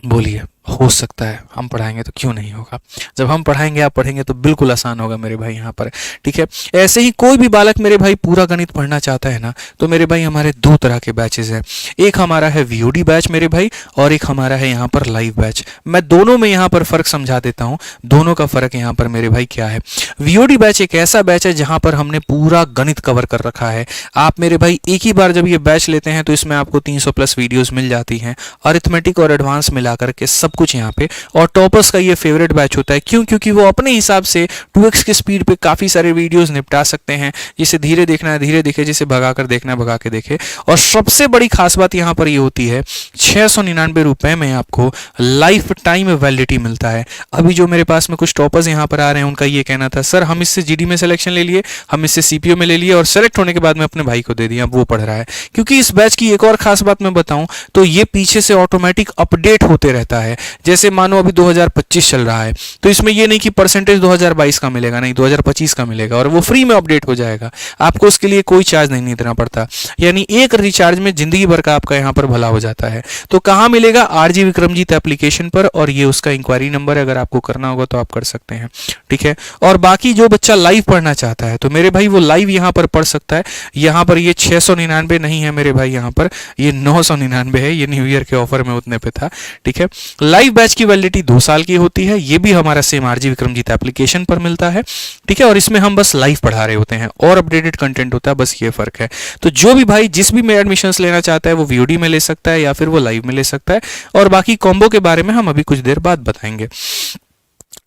बोलिए, हो सकता है। हम पढ़ाएंगे तो क्यों नहीं होगा? जब हम पढ़ाएंगे आप पढ़ेंगे तो बिल्कुल आसान होगा मेरे भाई यहाँ पर। ठीक है, ऐसे ही कोई भी बालक मेरे भाई पूरा गणित पढ़ना चाहता है ना, तो मेरे भाई हमारे 2 तरह के बैचेस हैं। एक हमारा है वीओडी बैच मेरे भाई, और एक हमारा है यहाँ पर लाइव बैच। मैं दोनों में यहाँ पर फर्क समझा देता हूँ। दोनों का फर्क यहाँ पर मेरे भाई क्या है? वीओडी बैच एक ऐसा बैच है जहाँ पर हमने पूरा गणित कवर कर रखा है। आप मेरे भाई एक ही बार जब ये बैच लेते हैं तो इसमें आपको 300+ वीडियोस मिल जाती हैं, अरिथमेटिक और एडवांस मिला करके सब कुछ यहाँ पे। और टॉपर्स का ये फेवरेट बैच होता है। क्यों? क्योंकि वो अपने हिसाब से 2x की स्पीड पे काफी सारे वीडियोस निपटा सकते हैं। जिसे धीरे देखना है धीरे देखे, जिसे भगा कर देखना है भगा के देखे। और सबसे बड़ी खास बात यहाँ पर ये होती है 699 रुपए में आपको लाइफ टाइम वैलिडिटी मिलता है। अभी जो मेरे पास में कुछ टॉपर्स यहाँ पर आ रहे हैं उनका ये कहना था, सर हम इससे जीडी में सिलेक्शन ले लिए, हम इससे सीपीओ में ले लिए, और सेलेक्ट होने के बाद में अपने भाई को दे दिया, वो पढ़ रहा है। क्योंकि इस बैच की एक और खास बात मैं बताऊं तो ये पीछे से ऑटोमेटिक अपडेट होते रहता है। जैसे मानो अभी 2025 चल रहा है, तो इसमें ये नहीं कि परसेंटेज 2022 का मिलेगा, नहीं 2025 का मिलेगा, और वो फ्री में अपडेट हो जाएगा। आपको उसके लिए कोई चार्ज नहीं देना पड़ता। यानी एक रिचार्ज में जिंदगी भर का आपका यहाँ पर भला हो जाता है। तो कहाँ मिलेगा? आरजी विक्रमजीत एप्लीकेशन पर, और ये उसका इंक्वायरी नंबर है। अगर आपको करना होगा तो आप कर सकते हैं। ठीक है, और बाकी जो बच्चा लाइव पढ़ना चाहता है तो मेरे भाई वो लाइव यहाँ पर पढ़ सकता है। यहाँ पर ये 699 नहीं है मेरे भाई, यहाँ पर ये 999 है। ये न्यू ईयर के ऑफर में उतने पे था। ठीक है, लाइव बैच की वैलिडिटी 2 साल की होती है। ये भी हमारा सेम आरजी विक्रमजीत एप्लीकेशन पर मिलता है। ठीक है, और इसमें हम बस लाइव पढ़ा रहे होते हैं और अपडेटेड कंटेंट होता है, बस ये फर्क है। तो जो भी भाई जिस भी में एडमिशंस लेना चाहता है वो वीओडी में ले सकता है या फिर वो लाइव में ले सकता है। और बाकी कॉम्बो के बारे में हम अभी कुछ देर बाद बताएंगे।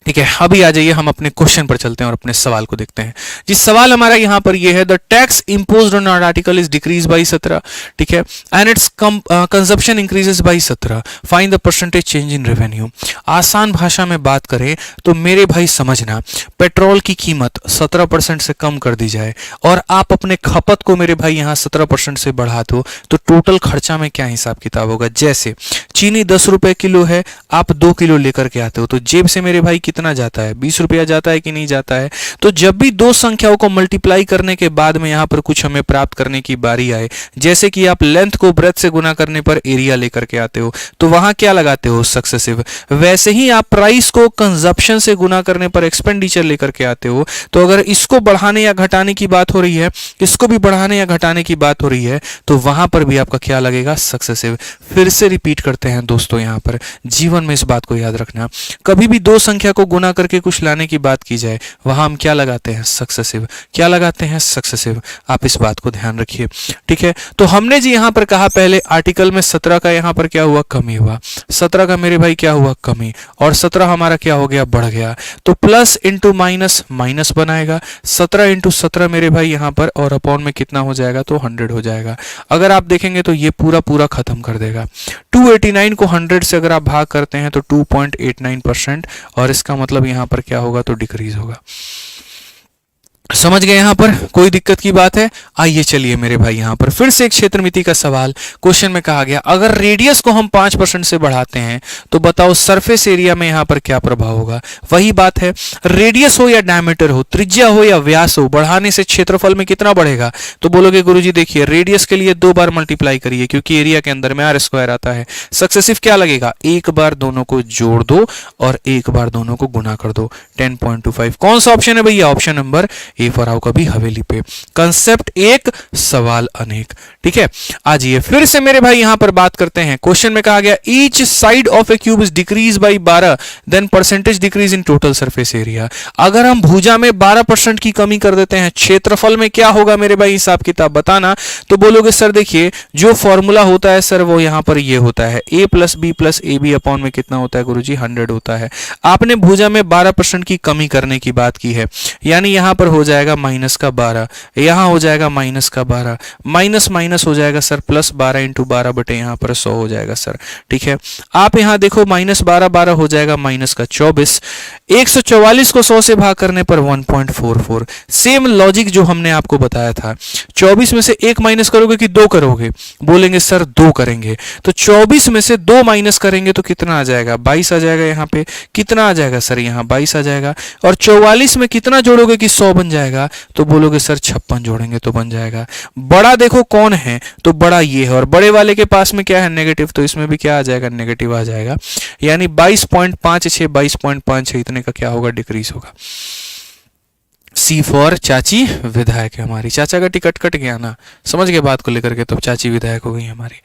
ठीक है, अभी आ जाइए हम अपने क्वेश्चन पर चलते हैं और अपने सवाल को देखते हैं। जिस सवाल हमारा यहाँ पर ये है, the tax imposed on our article is decrease by 17। ठीक है, and it's consumption increases by 17। Find the percentage change in revenue. आसान भाषा में बात करें तो मेरे भाई समझना, पेट्रोल की कीमत 17% से कम कर दी जाए और आप अपने खपत को मेरे भाई यहाँ 17% से बढ़ा दो, तो टोटल खर्चा में क्या हिसाब किताब होगा? जैसे चीनी 10 रुपए किलो है, आप 2 किलो लेकर के आते हो, तो जेब से मेरे भाई कितना जाता है, 20 रुपया जाता है कि नहीं जाता है। तो जब भी दो संख्याओं को मल्टीप्लाई करने के बाद में यहाँ पर कुछ हमें प्राप्त करने की बारी आए, जैसे कि आप लेंथ को ब्रेथ से गुना करने पर एरिया लेकर के आते हो, तो वहां क्या लगाते हो, सक्सेसिव। वैसे ही आप प्राइस को कंजप्शन से गुना करने पर एक्सपेंडिचर लेकर के आते हो, तो अगर इसको बढ़ाने या घटाने की बात हो रही है, इसको भी बढ़ाने या घटाने की बात हो रही है, तो वहां पर भी आपका क्या लगेगा, सक्सेसिव। फिर से रिपीट करते हैं दोस्तों, यहां पर जीवन में इस बात को याद रखना, कभी भी दो संख्या को गुना करके कुछ लाने की बात की जाए, वहां हम क्या लगाते हैं, सक्सेसिव। क्या लगाते हैं, सक्सेसिव। आप इस बात को ध्यान रखिए, ठीक है। तो हमने जी यहां पर कहा पहले आर्टिकल में 17 का यहां पर क्या हुआ, कमी हुआ। 17 का मेरे भाई क्या हुआ, कमी, और 17 हमारा क्या हो गया, बढ़ गया। तो प्लस इंटू माइनस माइनस बनाएगा, 17 इंटू 17 मेरे भाई यहां पर, और अपॉन में कितना हो जाएगा, तो 100 हो जाएगा। अगर आप देखेंगे तो ये पूरा पूरा खत्म कर देगा। 289 को 100 से अगर आप भाग करते हैं तो 2.89%, और इसका मतलब यहां पर क्या होगा, तो डिक्रीज होगा। समझ गए यहां पर, कोई दिक्कत की बात है। आइए चलिए मेरे भाई यहां पर फिर से एक क्षेत्रमिति का सवाल। क्वेश्चन में कहा गया अगर रेडियस को हम 5% से बढ़ाते हैं तो बताओ सरफेस एरिया में यहां पर क्या प्रभाव होगा। वही बात है, रेडियस हो या डायमीटर हो, त्रिज्या हो या व्यास हो, बढ़ाने से क्षेत्रफल में कितना बढ़ेगा। तो बोलोगे गुरुजी देखिए रेडियस के लिए 2 बार मल्टीप्लाई करिए, क्योंकि एरिया के अंदर में आर स्क्वायर आता है। सक्सेसिव क्या लगेगा, एक बार दोनों को जोड़ दो और एक बार दोनों को गुना कर दो, 10.25। कौन सा ऑप्शन है भैया, ऑप्शन नंबर ए फॉर आओ कभी हवेली पे। कंसेप्ट एक, सवाल अनेक, ठीक है। आज ये फिर से मेरे भाई यहां पर बात करते हैं। क्वेश्चन में कहा गया each side of a cube is decrease by 12, then percentage decrease in total surface area. अगर हम भुजा में 12% की कमी कर देते हैं, क्षेत्रफल में क्या होगा मेरे भाई, हिसाब किताब बताना। तो बोलोगे सर देखिए जो फॉर्मूला होता है सर वो यहां पर ये होता है, a plus B plus A B upon में कितना होता है गुरुजी, 100 होता है। आपने भुजा में 12% की कमी करने की बात की है, यानी यहां पर हो जाएगा माइनस का 12, यहां हो जाएगा माइनस का 12, माइनस माइनस हो जाएगा सर प्लस 12 इंटू 12 बटे यहां पर 100 हो जाएगा सर, ठीक है। आप यहां देखो माइनस 12 12 हो जाएगा माइनस का 24, 144 को 100 से भाग करने पर 1.44। सेम लॉजिक जो हमने आपको बताया था, 24 में से 1 माइनस करोगे कि 2 करोगे, बोलेंगे सर 2 करेंगे। तो 24 में से 2 माइनस करेंगे तो कितना आ जाएगा, 22 आ जाएगा। यहां पे कितना आ जाएगा सर, यहां 22 आ जाएगा। और 44 में कितना जोड़ोगे कि 100 बन जाएगा, तो बोलोगे सर 56 जोड़ेंगे तो बन जाएगा। बड़ा देखो कौन है, तो बड़ा ये है, और बड़े वाले के पास में क्या है, नेगेटिव, तो इसमें भी क्या आ जाएगा, नेगेटिव आ जाएगा। यानी 22.56 22.5 इतने का क्या होगा, डिक्रीज होगा। सी फॉर चाची विधायक है हमारी, चाचा का टिकट कट गया ना, समझ गए बात को लेकर के, तो चाची विधायक हो गई हमारी।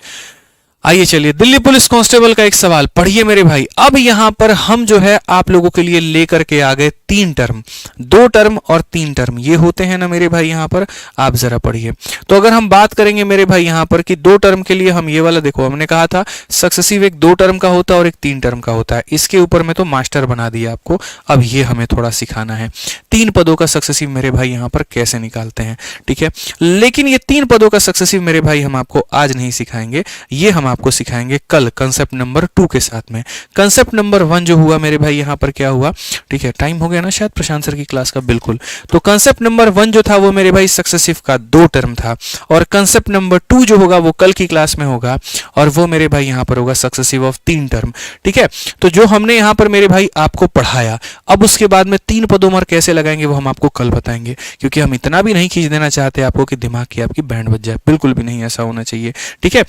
आइए चलिए दिल्ली पुलिस कांस्टेबल का एक सवाल पढ़िए मेरे भाई। अब यहां पर हम जो है आप लोगों के लिए लेकर के आ गए 3 टर्म, 2 टर्म और 3 टर्म, ये होते हैं ना मेरे भाई यहां पर, आप जरा पढ़िए। तो अगर हम बात करेंगे मेरे भाई यहां पर कि 2 टर्म के लिए हम ये वाला देखो, हमने कहा था सक्सेसिव एक 2 टर्म का होता है और एक 3 टर्म का होता है। इसके ऊपर में तो मास्टर बना दिया आपको, अब ये हमें थोड़ा सिखाना है 3 पदों का सक्सेसिव मेरे भाई यहां पर कैसे निकालते हैं, ठीक है। लेकिन ये 3 पदों का सक्सेसिव मेरे भाई हम आपको आज नहीं सिखाएंगे, ये हम आपको सिखाएंगे कल कंसेप्ट नंबर 2 के साथ में। कंसेप्ट नंबर 1 जो हुआ मेरे भाई यहां पर क्या हुआ, ठीक है, टाइम हो गया ना शायद प्रशांत सर की क्लास का, बिल्कुल। तो कंसेप्ट नंबर 1 जो था वो मेरे भाई सक्सेसिव का 2 टर्म था, और कंसेप्ट नंबर 2 जो होगा वो कल की क्लास में होगा, और वो मेरे भाई यहां पर होगा सक्सेसिव ऑफ 3 टर्म, ठीक है। तो जो हमने यहां पर मेरे भाई आपको पढ़ाया, अब उसके बाद में 3 पदों में कैसे लगाएंगे वो हम आपको कल बताएंगे, क्योंकि हम इतना भी नहीं खींच देना चाहते आपको कि दिमाग की आपकी बैंड बज जाए, बिल्कुल भी नहीं ऐसा होना चाहिए, ठीक है।